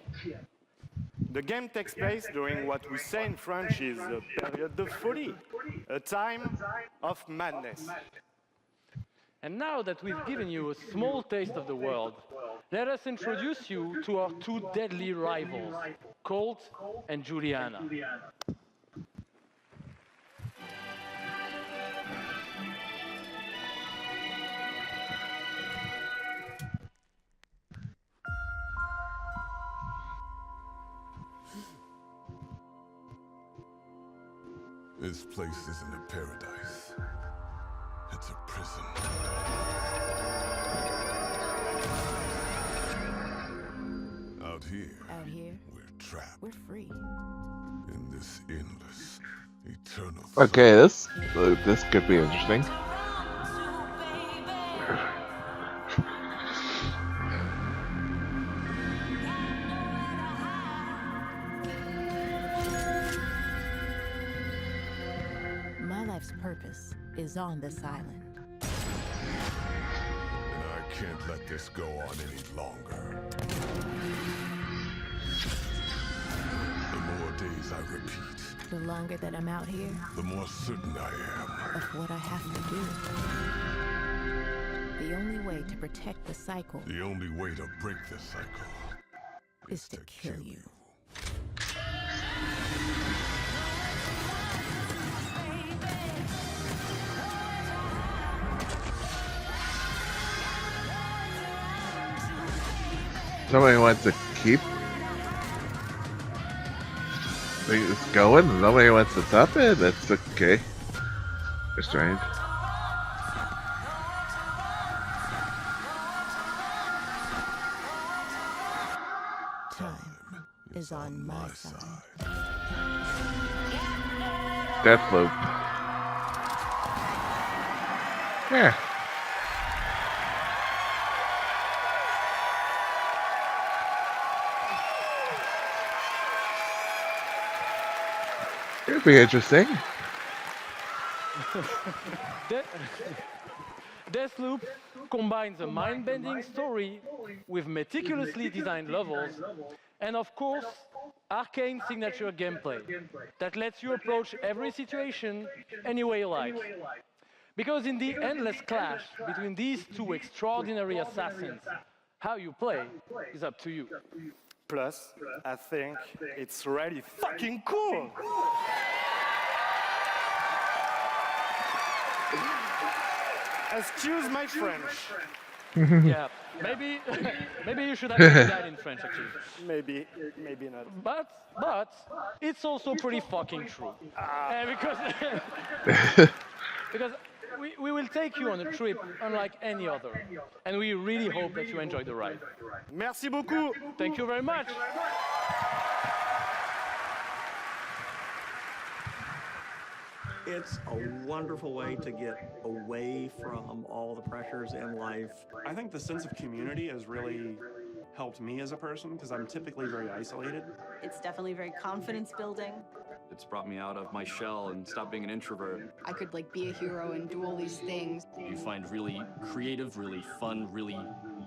The game takes place during what we say in French is a période de folie, a time of madness. And now that we've given you a small taste of the world, let us introduce you to our two deadly rivals, Colt and Juliana. This place isn't a paradise. It's a prison. Out here, we're trapped. We're free. In this endless, eternal. Okay, this could be interesting. My life's purpose is on this island. And I can't let this go on any longer. The more days I repeat, The longer that I'm out here, the more certain I am of what I have to do. The only way to protect the cycle the only way to break the cycle is to kill you. Somebody wants to keep things going, and nobody wants to stop it. That's okay. It's strange. Time is on my side. Deathloop. Yeah. It'd be interesting. Deathloop combines a mind-bending story with meticulously designed levels and, of course, arcane signature gameplay that lets you approach every situation any way you like. Because in the endless clash between these two extraordinary assassins, how you play is up to you. Plus, I think it's really fucking cool. Excuse my French. Yeah, maybe you should have said that in French, actually. Maybe not. But it's also pretty fucking true. Because we will take you on a trip unlike any other, and we really hope that you enjoy the ride. Merci beaucoup. Thank you very much. It's a wonderful way to get away from all the pressures in life. I think the sense of community has really helped me as a person because I'm typically very isolated. It's definitely very confidence building. It's brought me out of my shell and stopped being an introvert. I could be a hero and do all these things. You find really creative, really fun, really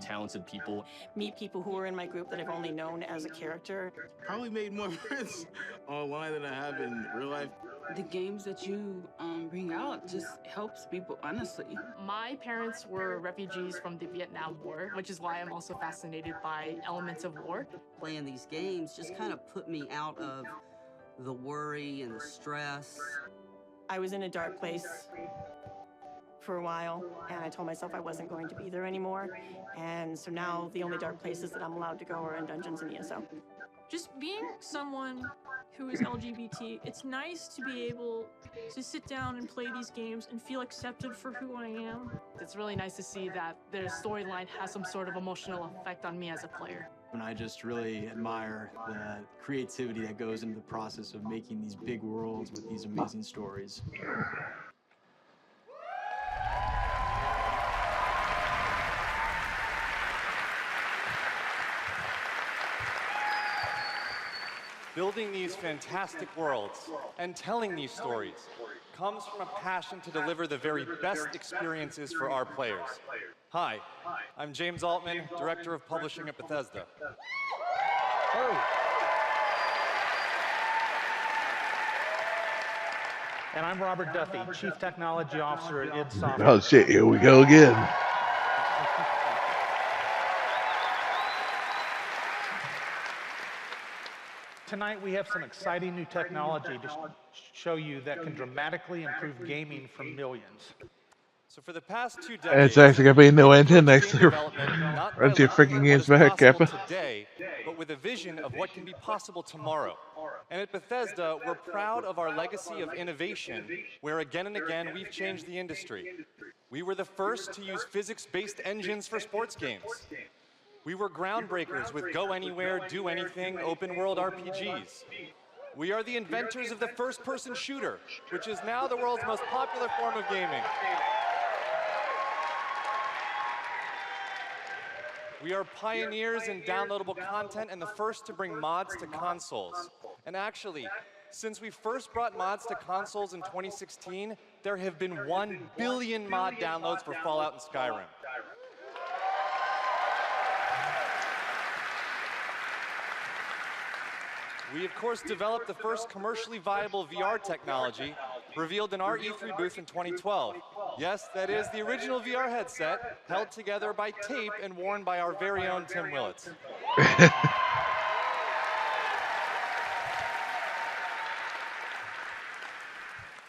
talented people. Meet people who are in my group that I've only known as a character. Probably made more friends online than I have in real life. The games that you bring out just helps people, honestly. My parents were refugees from the Vietnam War, which is why I'm also fascinated by elements of war. Playing these games just kind of put me out of the worry and the stress. I was in a dark place for a while, and I told myself I wasn't going to be there anymore. And so now the only dark places that I'm allowed to go are in dungeons and ESO. Just being someone who is LGBT, it's nice to be able to sit down and play these games and feel accepted for who I am. It's really nice to see that their storyline has some sort of emotional effect on me as a player. And I just really admire the creativity that goes into the process of making these big worlds with these amazing stories. Building these fantastic worlds and telling these stories comes from a passion to deliver the very best experiences for our players. Hi, I'm James Altman, Director of Publishing at Bethesda. And I'm Robert Duffy, Chief Technology Officer at id Software. Oh shit, here we go again. Tonight we have some exciting new technology to show you that can dramatically improve gaming for millions. So for the past 2 decades, And it's actually gonna be a new engine next to run your freaking games back, Kappa. Today, but with a vision of what can be possible tomorrow. And at Bethesda, we're proud of our legacy of innovation, where again and again we've changed the industry. We were the first to use physics-based engines for sports games. We were groundbreakers with Go Anywhere, Do Anything, open world RPGs. We are the inventors of the first-person shooter, which is now the world's most popular form of gaming. We are pioneers in downloadable content and the first to bring mods to consoles. And actually, since we first brought mods to consoles in 2016, there have been 1 billion mod downloads for Fallout and Skyrim. We, of course, developed the first commercially viable VR technology, revealed in our E3 booth in 2012. Yes, that is the original VR headset, held together by tape and worn by our very own Tim Willits.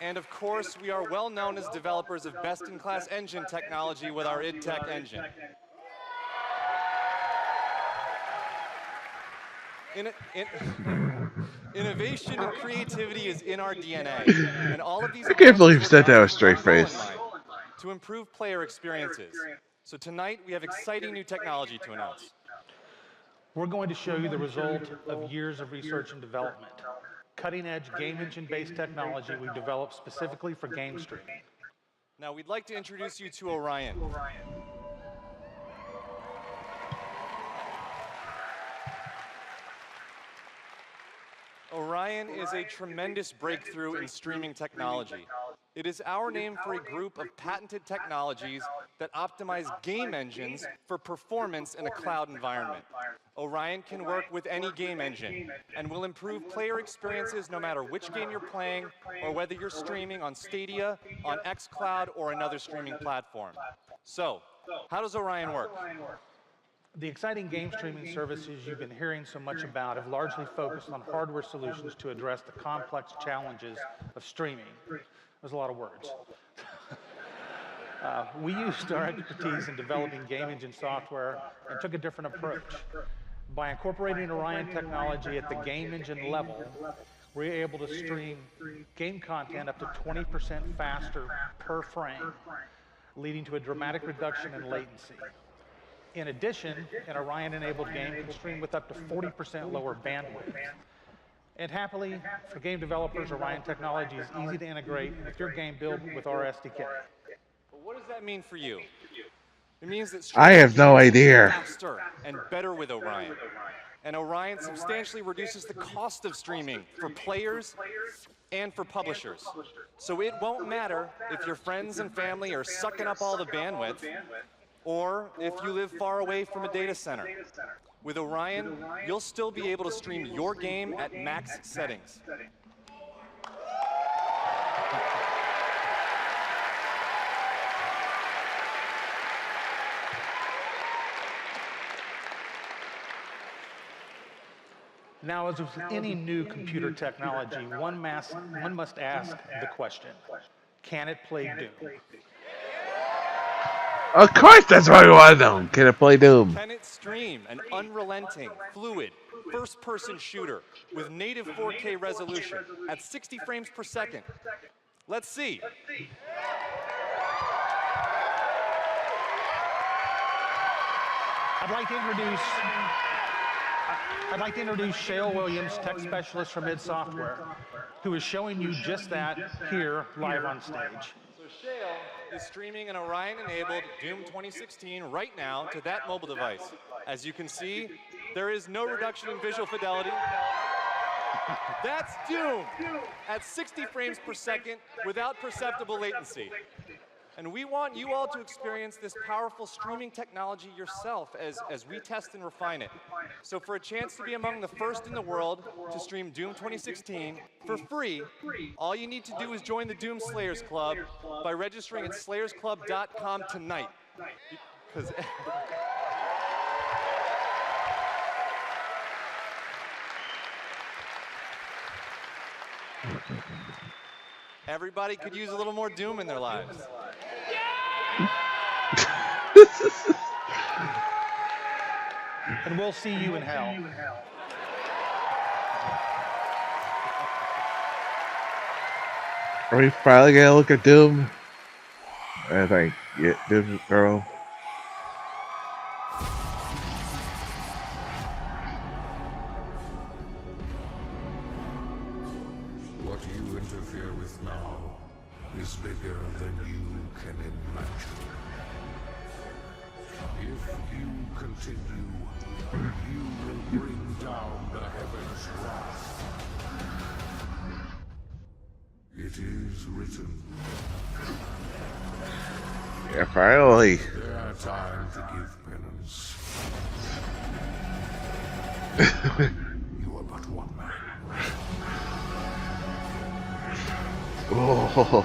And of course, we are well known as developers of best-in-class engine technology with our id Tech engine. Innovation and creativity is in our DNA, and all of these I can't believe you said that with a straight face. To improve player experiences. So tonight we have exciting new technology to announce. We're going to show you the result of years of research and development. Cutting-edge game engine-based technology we developed specifically for game streaming. Now we'd like to introduce you to Orion. Orion is a tremendous breakthrough in streaming technology. It is our name for a group of patented technologies that optimize game engines for performance in a cloud environment. Orion can work with any game engine and will improve player experiences no matter which game you're playing or whether you're streaming on Stadia, on xCloud, or another streaming platform. So, how does Orion work? The exciting game streaming services you've been hearing so much about have largely focused on hardware solutions to address the complex challenges of streaming. There's a lot of words. We used our expertise in developing game engine software and took a different approach. By incorporating Orion technology at the game engine level, we're able to stream game content up to 20% faster per frame, leading to a dramatic reduction in latency. In addition, an Orion-enabled game can stream with up to 40% lower bandwidth. And happily, for game developers, Orion technology is easy to integrate with your game build with our SDK. But what does that mean for you? It means that I have no idea. Faster and better with Orion. And Orion substantially reduces the cost of streaming for players and for publishers. So it won't matter if your friends and family are sucking up all the bandwidth, or if you live far away from a data center. With Orion, you'll still be able to stream your game at max settings. Now, as with any new computer technology, one must ask the question, can it play Doom? Of course, that's what we want to know. Can it play Doom? Can it stream an unrelenting, fluid, first-person shooter with native 4K resolution at 60 frames per second? Let's see. I'd like to introduce Shale Williams, tech specialist from id Software, who is showing you just that here live on stage. So Shale is streaming an Orion-enabled Doom 2016 right now to that mobile device. As you can see, there is no reduction in visual fidelity. That's Doom at 60 frames per second without perceptible latency. And we want you all to experience this powerful streaming technology yourself as we test and refine it. So for a chance to be among the first in the world to stream Doom 2016 for free, all you need to do is join the Doom Slayers Club by registering at slayersclub.com tonight. Because everybody could use a little more Doom in their lives. And we'll see you in hell. Are we finally gonna look at Doom? I think, yeah, Doom Girl. What you interfere with now is bigger than you can imagine. If you continue, you will bring down the heavens' wrath. It is written. Yeah, finally. There are time to give penance. You are but one man. Oh.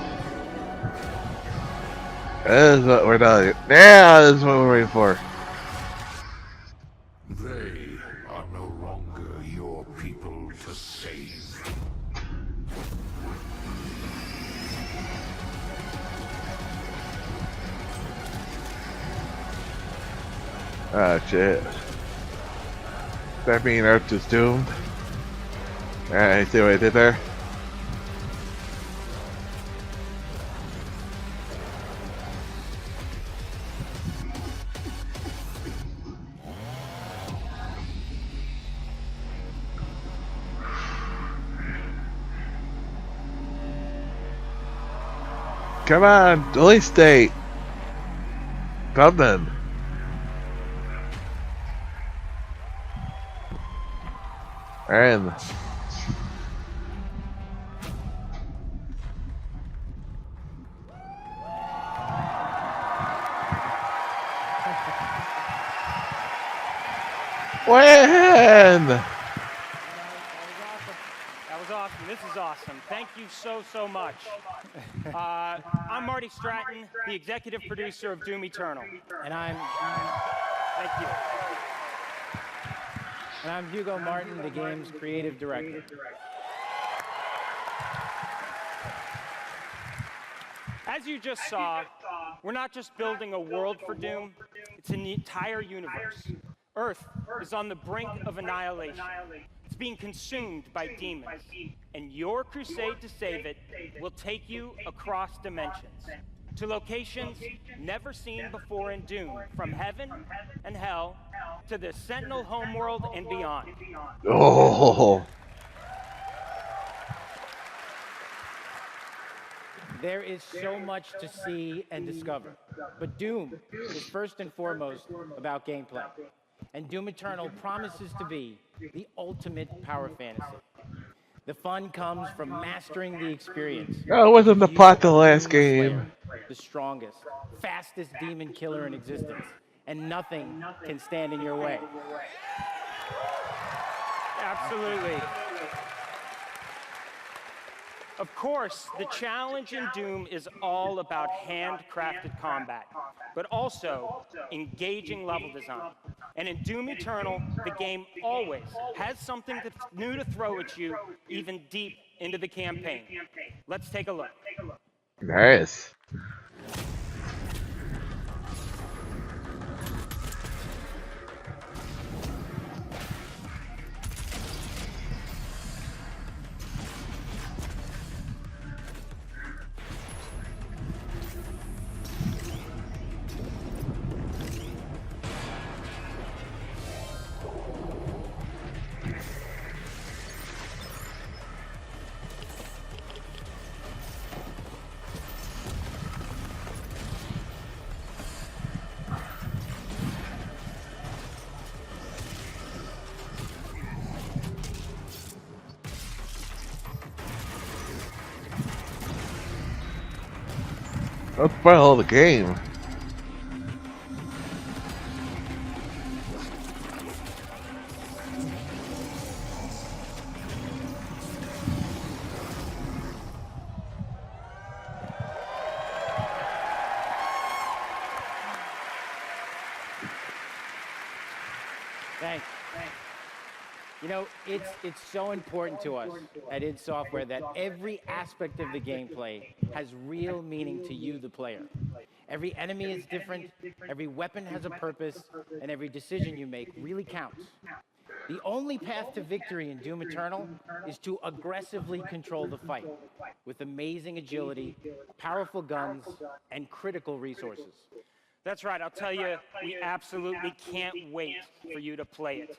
That is what we're doing. Yeah, this is what we're waiting for. They are no longer your people to save. Ah, shit. Does that mean Earth is doomed? Alright, see what I did there? Come on, release date. Something. And when? That was awesome. This is awesome. Thank you so much. I'm Marty Stratton, the executive producer of Doom Eternal. And I'm Thank you. And I'm Hugo Martin, the game's creative director. As you just saw, we're not just building a world for Doom, it's an entire universe. Earth is on the brink of annihilation. It's being consumed by demons. And your crusade to save it will take you across dimensions, to locations never seen before in Doom, from heaven and hell to the Sentinel homeworld and beyond. Oh. There is so much to see and discover, but Doom is first and foremost about gameplay. And Doom Eternal promises to be the ultimate power fantasy. The fun comes from mastering the experience. Oh, it wasn't the plot of the last game. The strongest, fastest demon killer in existence, and nothing can stand in your way. Absolutely. Of course, the challenge in Doom is all about handcrafted combat, but also engaging level design. And in Doom Eternal, the game always has something new to throw at you, even deep into the campaign. Let's take a look. Nice. Let's play all the game. Thanks. You know, it's so important to us at id Software that every aspect of the gameplay has real meaning to you, the player. Every enemy is different, every weapon has a purpose, and every decision you make really counts. The only path to victory in Doom Eternal is to aggressively control the fight with amazing agility, powerful guns, and critical resources. That's right, I'll tell you, we absolutely can't wait for you to play it.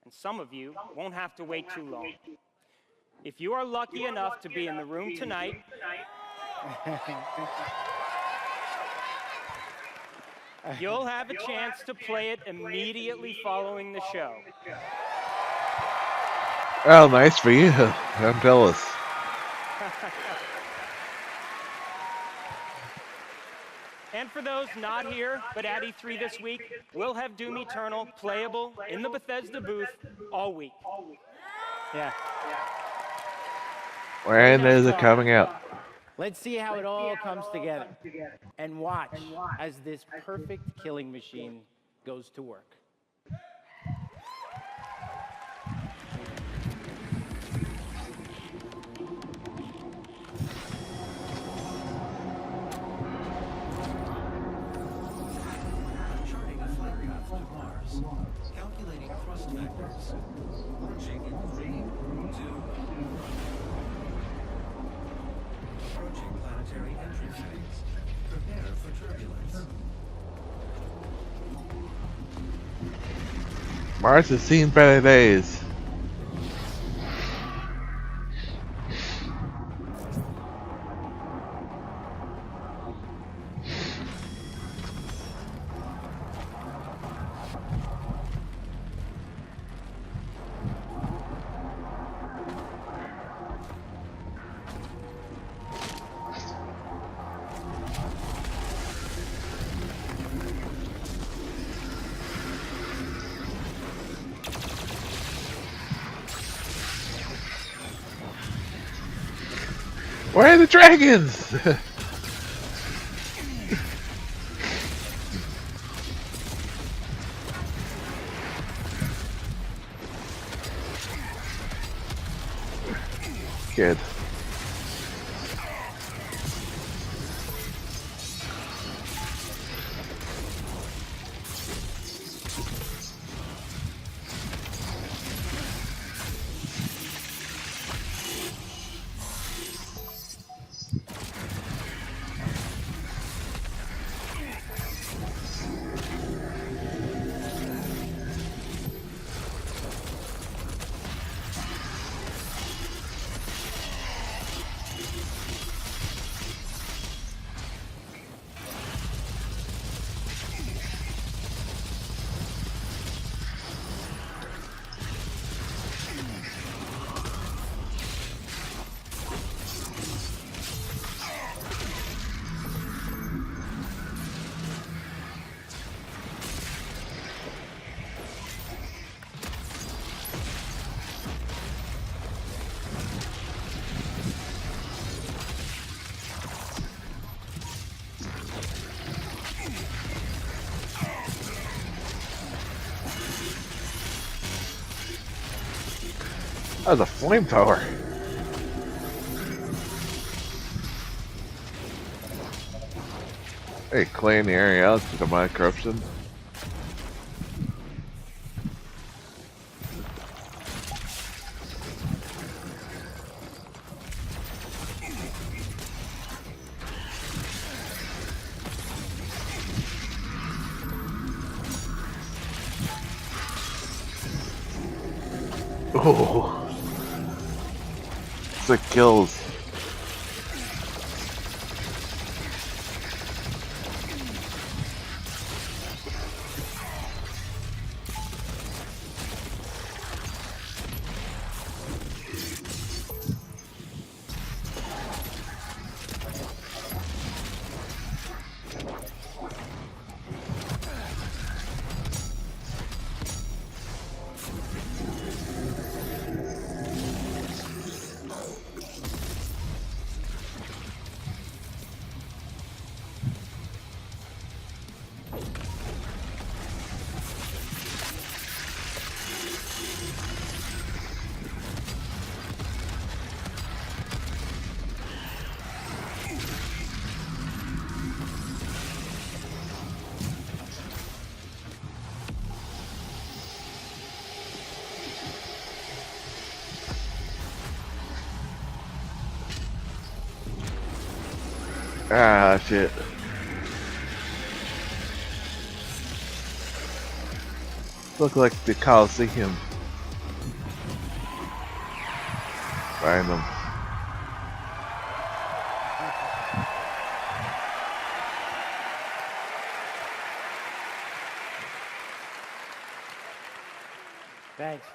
And some of you won't have to wait too long. If you are lucky enough to be in the room tonight, you'll have a chance to play it immediately following the show. Oh, nice for you. I'm jealous. And for those not here, but at E3 this week, we'll have Doom Eternal playable in the Bethesda booth all week. Yeah. When is it coming out? Let's see how it all comes together. And watch as this perfect killing machine goes to work. Calculating thrust vectors. Launching in 3, 2, 1. Approaching planetary entry phase. Prepare for turbulence. Mars has seen better days. Where are the dragons? Kid. That was a flamethrower. Hey, clean the area out to demonic corruption. Oh, 6 kills. Ah, shit. Look like the Coliseum. Find them. Thanks.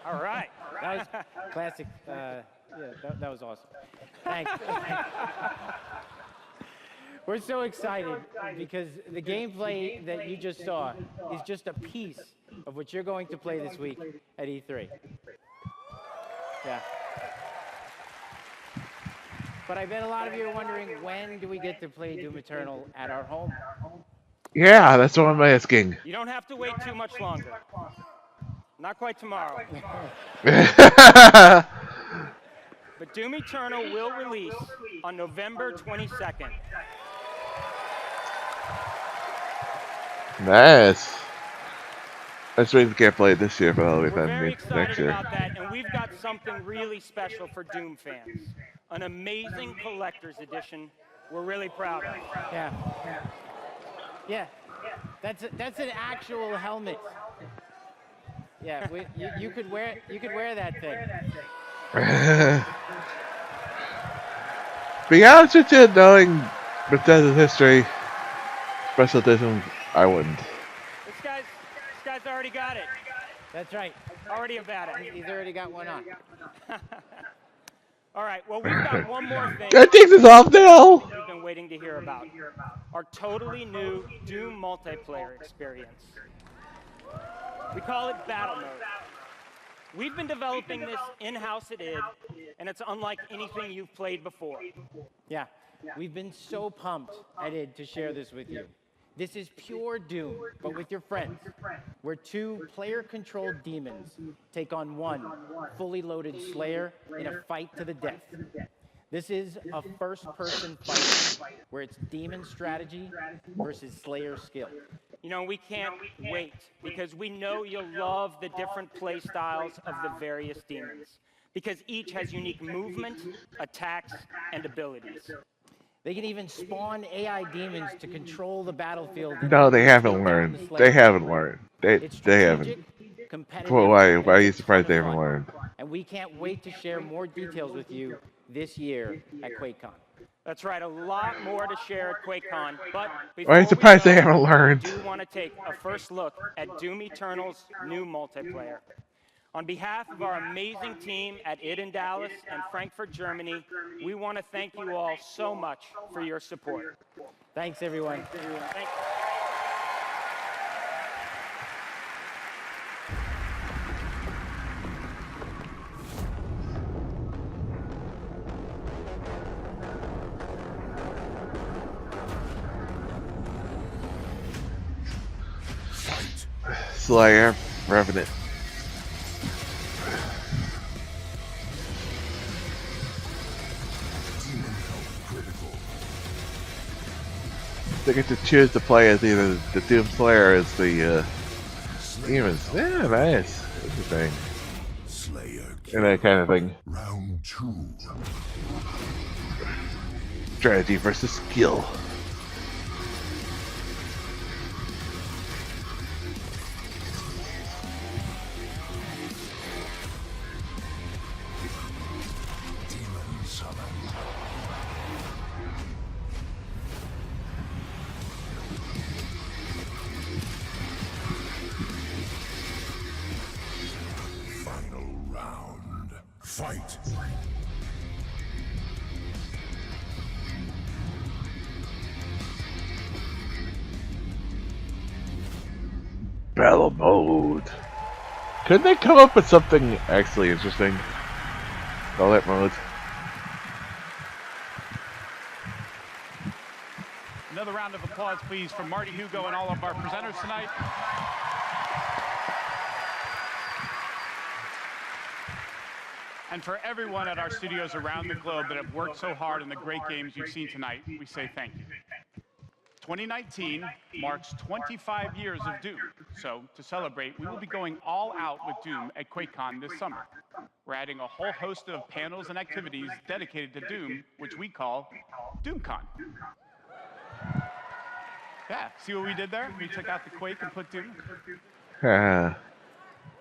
All right. That was classic. Yeah, that was awesome. Thanks. We're so excited because the gameplay that you just saw is just a piece of what you're going to play this week at E3. Yeah. But I bet a lot of you are wondering, when do we get to play Doom Eternal at our home? Yeah, that's what I'm asking. You don't have to wait too much longer. Not quite tomorrow. But Doom Eternal will release on November 22nd. Nice. That's why we can't play it this year, but I'll be We're very fine next excited year. about that, and we've got something really special for Doom fans. An amazing collector's edition we're really proud of. Yeah. Yeah. That's an actual helmet. Yeah, you could wear that thing. Be honest with you, knowing Bethesda's history, special edition, I wouldn't. This guy's already got it. That's right. Already about it. He's already got one on. All right, well, we've got one more thing. Can I take this off now? We've been waiting to hear about. Our totally new Doom multiplayer experience. We call it Battle Mode. We've been developing this in-house at id, and it's unlike anything you've played before. Yeah, we've been so pumped at id to share this with you. This is pure Doom, but with your friends, where 2 player-controlled demons take on 1 fully loaded Slayer in a fight to the death. This is a first-person fight where it's demon strategy versus Slayer skill. You know, we can't wait because we know you'll love the different play styles of the various demons because each has unique movement, attacks, and abilities. They can even spawn AI demons to control the battlefield. No, they haven't learned. They haven't learned. They haven't. Well, why are you surprised they haven't learned? And we can't wait to share more details with you this year at QuakeCon. That's right, a lot more to share at QuakeCon, but Why are you surprised they haven't learned? I do want to take a first look at Doom Eternal's new multiplayer. On behalf of our amazing team at id in Dallas and Frankfurt, Germany, we want to thank you all so much for your support. Thanks, everyone. Thank you. Slayer, Revenant. They get to choose to play as either the Doom Slayer or as the demons. Yeah, nice. Interesting. And that kind of thing. Round 2. Strategy versus skill. Fight! Battle mode. Couldn't they come up with something actually interesting? All that mode. Another round of applause, please, from Marty Hugo and all of our presenters tonight. And for everyone at our studios around the globe that have worked so hard on the great games you've seen tonight, we say thank you. 2019 marks 25 years of Doom. So to celebrate, we will be going all out with Doom at QuakeCon this summer. We're adding a whole host of panels and activities dedicated to Doom, which we call DoomCon. Yeah, see what we did there? We took out the Quake and put Doom.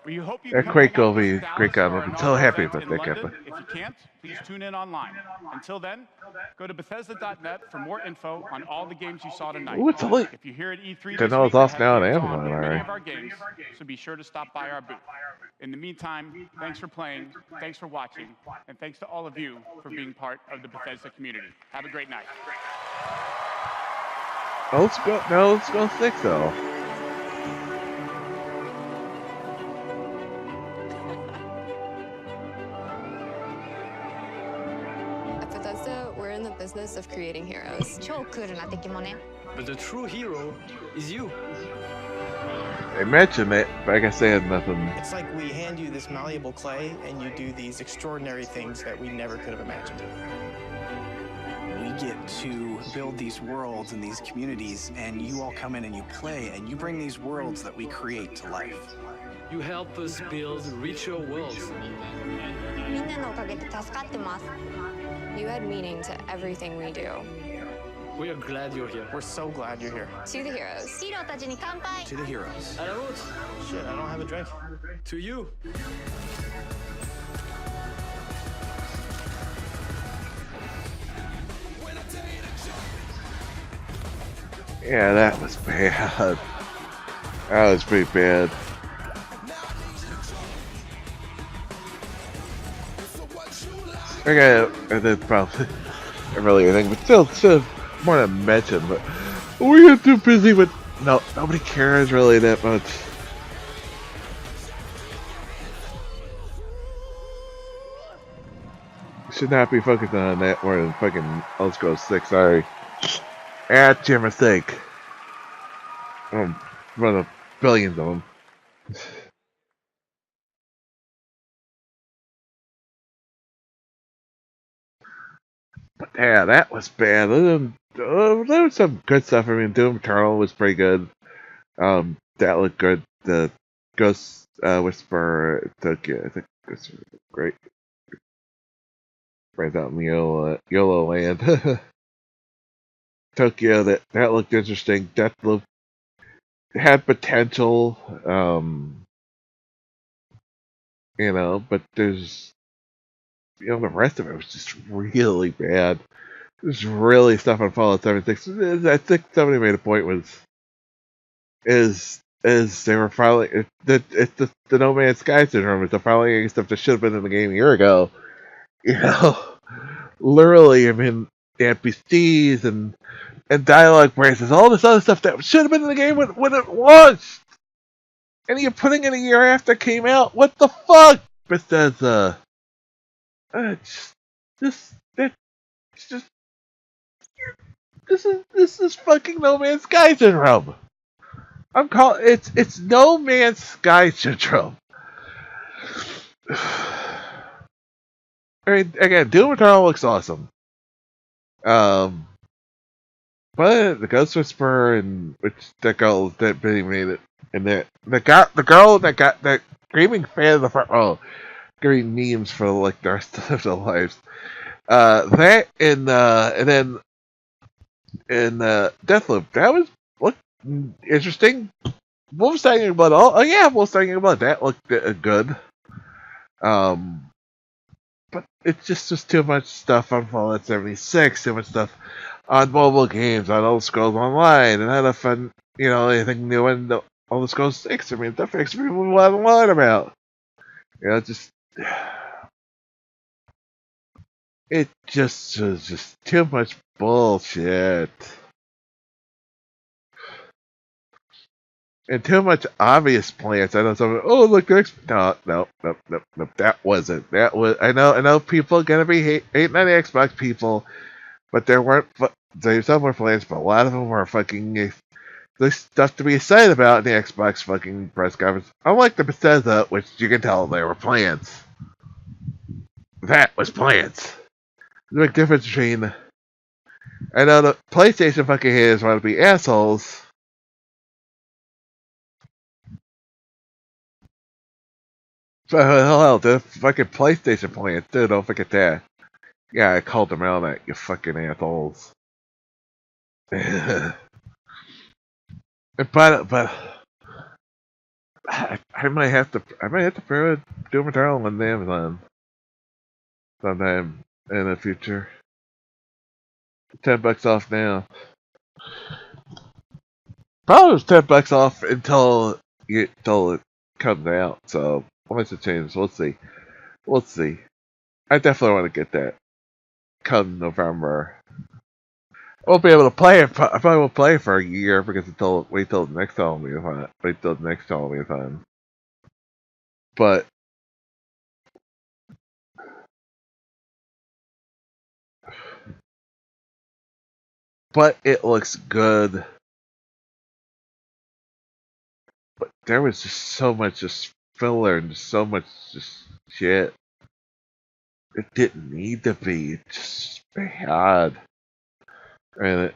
We hope you that Quake will be great. I'm so happy about that guy. If you can't, please tune in online. Until then, go to Bethesda.net for more info on all the games you saw tonight. Ooh, it's late. If you're here at E3 I know it's off now on Amazon, alright. of our games, so be sure to stop by our booth. In the meantime, thanks for playing, thanks for watching, and thanks to all of you for being part of the Bethesda community. Have a great night. Oh, let's go. No, let's go 6 though. At Bethesda, we're in the business of creating heroes. But the true hero is you. They mentioned it, but I guess they had nothing. It's like we hand you this malleable clay and you do these extraordinary things that we never could have imagined. We get to build these worlds and these communities, and you all come in and you play, and you bring these worlds that we create to life. You help us build richer worlds. You add meaning to everything we do. We are glad you're here. We're so glad you're here. To the heroes. To the heroes. À la route. Shit, I don't have a drink. To you. Yeah, that was bad. That was pretty bad. Okay, and then probably really anything, but still more to mention. But we are too busy with nobody cares really that much. should not be focusing on that more than fucking Elder Scrolls 6. Sorry. That's your mistake. One of billions of them. But yeah, that was bad. There was some good stuff. I mean, Doom Eternal was pretty good. That looked good. The Ghost Whisperer Tokyo, I think was great. Right out in YOLO land. Tokyo, that looked interesting. Deathloop had potential, but there's, the rest of it was just really bad. There's really stuff on Fallout 76. I think somebody made a point is they were filing the No Man's Sky syndrome is the filing stuff that should have been in the game a year ago. Literally, I mean, NPCs and dialogue braces, all this other stuff that should have been in the game when it launched, and you're putting it a year after it came out. What the fuck, Bethesda? This is fucking No Man's Sky syndrome. I'm calling it's No Man's Sky syndrome. I mean, again, Doom Eternal looks awesome. But the Ghost Whisperer and that girl that really made it, and the girl that got that screaming fan of the front giving memes for like the rest of their lives. That and then in Deathloop, that was looked interesting. Wolfenstein Youngblood, Wolfenstein Youngblood, that looked good. But it's just too much stuff on Fallout 76, too much stuff on mobile games, on Elder Scrolls Online, and not fun, anything new in Elder Scrolls 6. I mean, that makes people want to learn about. It just was just too much bullshit. And too much obvious plans. I know someone. Oh, look, no. That wasn't. That was. I know. People are gonna be hating on the Xbox people, but there weren't. There's some more plans, but a lot of them were fucking. There's stuff to be excited about in the Xbox fucking press conference. Unlike the Bethesda, which you can tell they were plans. That was plans. The big difference between. I know the PlayStation fucking haters want to be assholes. So, hell, the fucking PlayStation plans, dude, don't forget that. Yeah, I called them out on that, you fucking assholes. but I might have to pre-order Doom Eternal on Amazon sometime in the future. $10 off now. Probably was $10 off until it comes out. So unless it changes, we'll see. I definitely want to get that come November. I won't be able to play it. I probably won't play it for a year because wait till the next Halloween. Wait till the next Halloween. But it looks good. But there was just so much just filler and just so much just shit. It didn't need to be. It just bad. And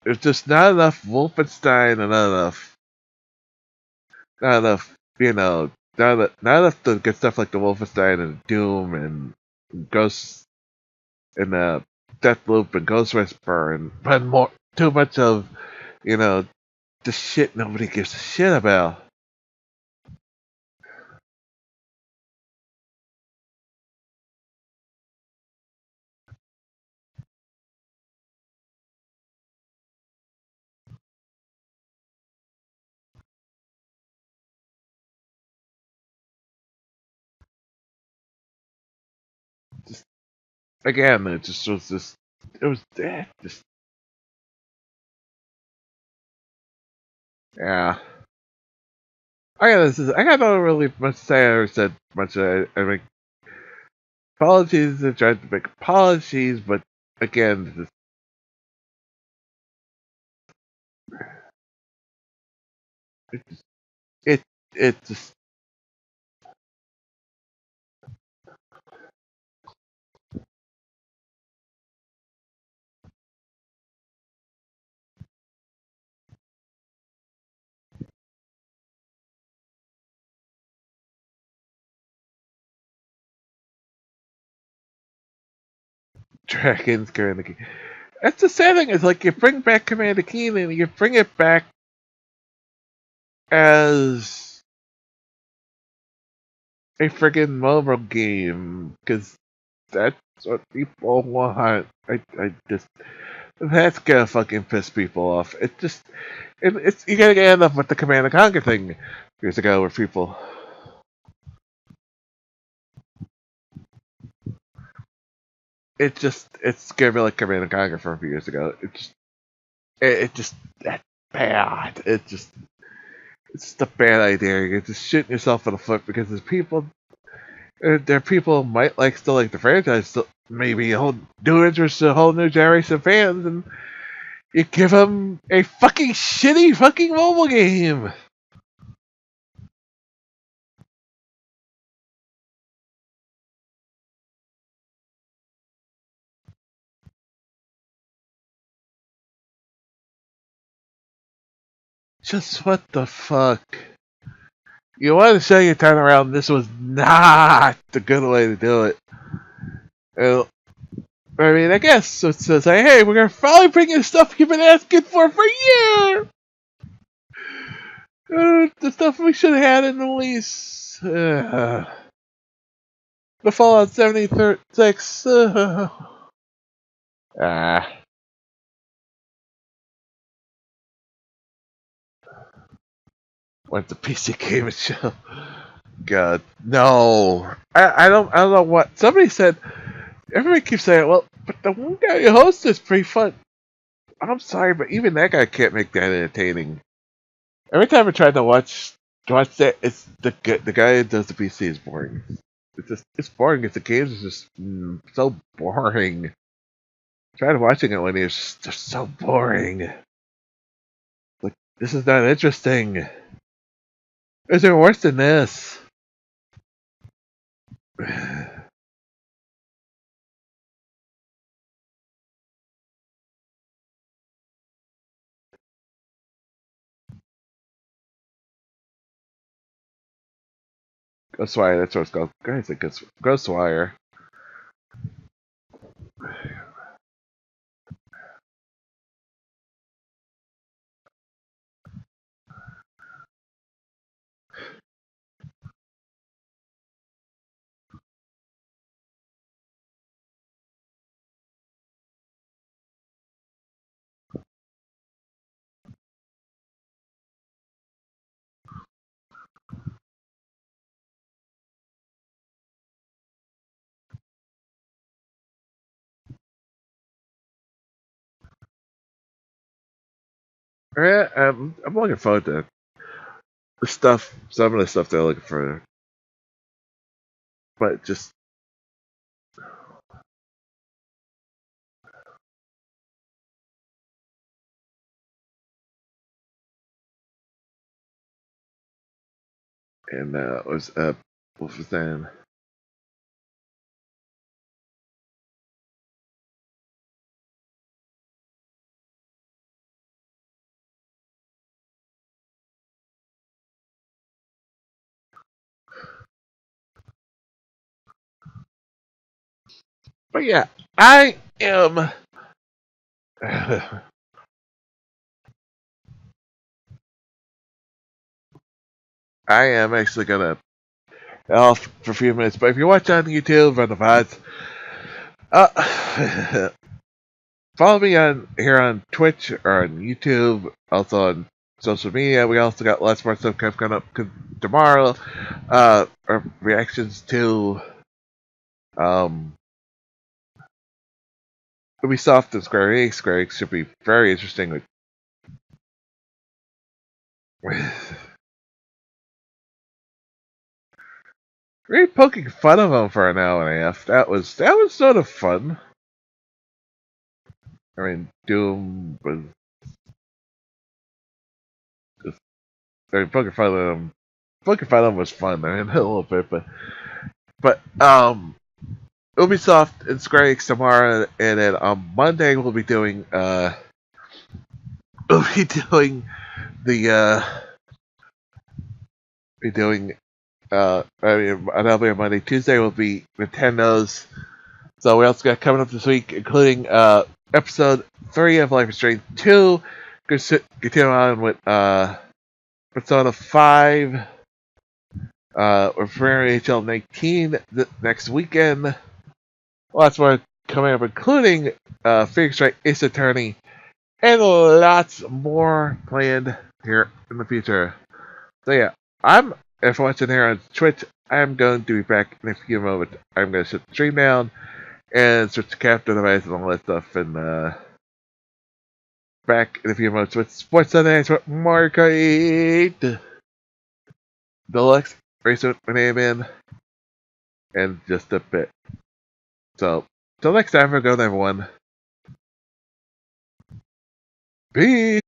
it's just not enough Wolfenstein and not enough, not enough to get stuff like the Wolfenstein and Doom and Ghost and Deathloop and Ghost Whisperer but more too much of the shit nobody gives a shit about. Again, it just was just. It was just. Yeah. I got no really much to say. I already said much. I mean, apologies. They're trying to make apologies, but again, it just Dragons Commander Keen. That's the sad thing. Is like you bring back Commander Keen and you bring it back as a friggin' mobile game because that's what people want. I just that's gonna fucking piss people off. It's you gotta end up with the Command and Conquer thing years ago where people it's gonna be like Command and Conquer from a few years ago. It just that's bad. It's just a bad idea. You're just shooting yourself in the foot because there are people who might still like the franchise, still, maybe a whole new interest to a whole new generation of fans, and you give them a fucking shitty fucking mobile game. Just what the fuck? You want to show your turnaround? This was not the good way to do it. I mean, I guess it's to say, hey, we're gonna finally bring you stuff you've been asking for years. The stuff we should have had in the lease. The Fallout 76. Went to PC Gaming Show. God, no. I don't know what somebody said. Everybody keeps saying, well, but the one guy who hosts is pretty fun. I'm sorry, but even that guy can't make that entertaining. Every time I try to watch that, it's the guy who does the PC is boring. It's boring. The games is just so boring. I tried watching it when it's just so boring. Like, this is not interesting. Is it worse than this? Ghostwire, that's what it's called. Guys, it Ghostwire. Yeah, I'm looking forward to the stuff. Some of the stuff they're looking for, but just and was Wolfenstein. But yeah, I am. I am actually gonna off for a few minutes. But if you watch on YouTube on the VODs, follow me here on Twitch or on YouTube. Also on social media. We also got lots more stuff coming up tomorrow. Our reactions to Ubisoft and Square Enix. Square Enix should be very interesting. Really poking fun of him for an hour and a half. That was sort of fun. I mean, Doom was just, I mean, poking fun of him. Poking fun of him was fun. I mean, a little bit, but Ubisoft and Square Enix tomorrow, and then on Monday we'll be doing the I mean, that'll be on Monday. Tuesday will be Nintendo's. So we also got coming up this week, including episode 3 of Life is Strange 2. Continue on with Persona 5. We're premiering HL 19 next weekend. Lots more coming up, including Phoenix Wright Ace Attorney, and lots more planned here in the future. So yeah, if you're watching here on Twitch, I'm going to be back in a few moments. I'm going to shut the stream down and switch to capture device and all that stuff, and back in a few moments with Sports Sundays with Mario Kart Deluxe Race with my name in just a bit. So, till next time, we're going, everyone. Peace!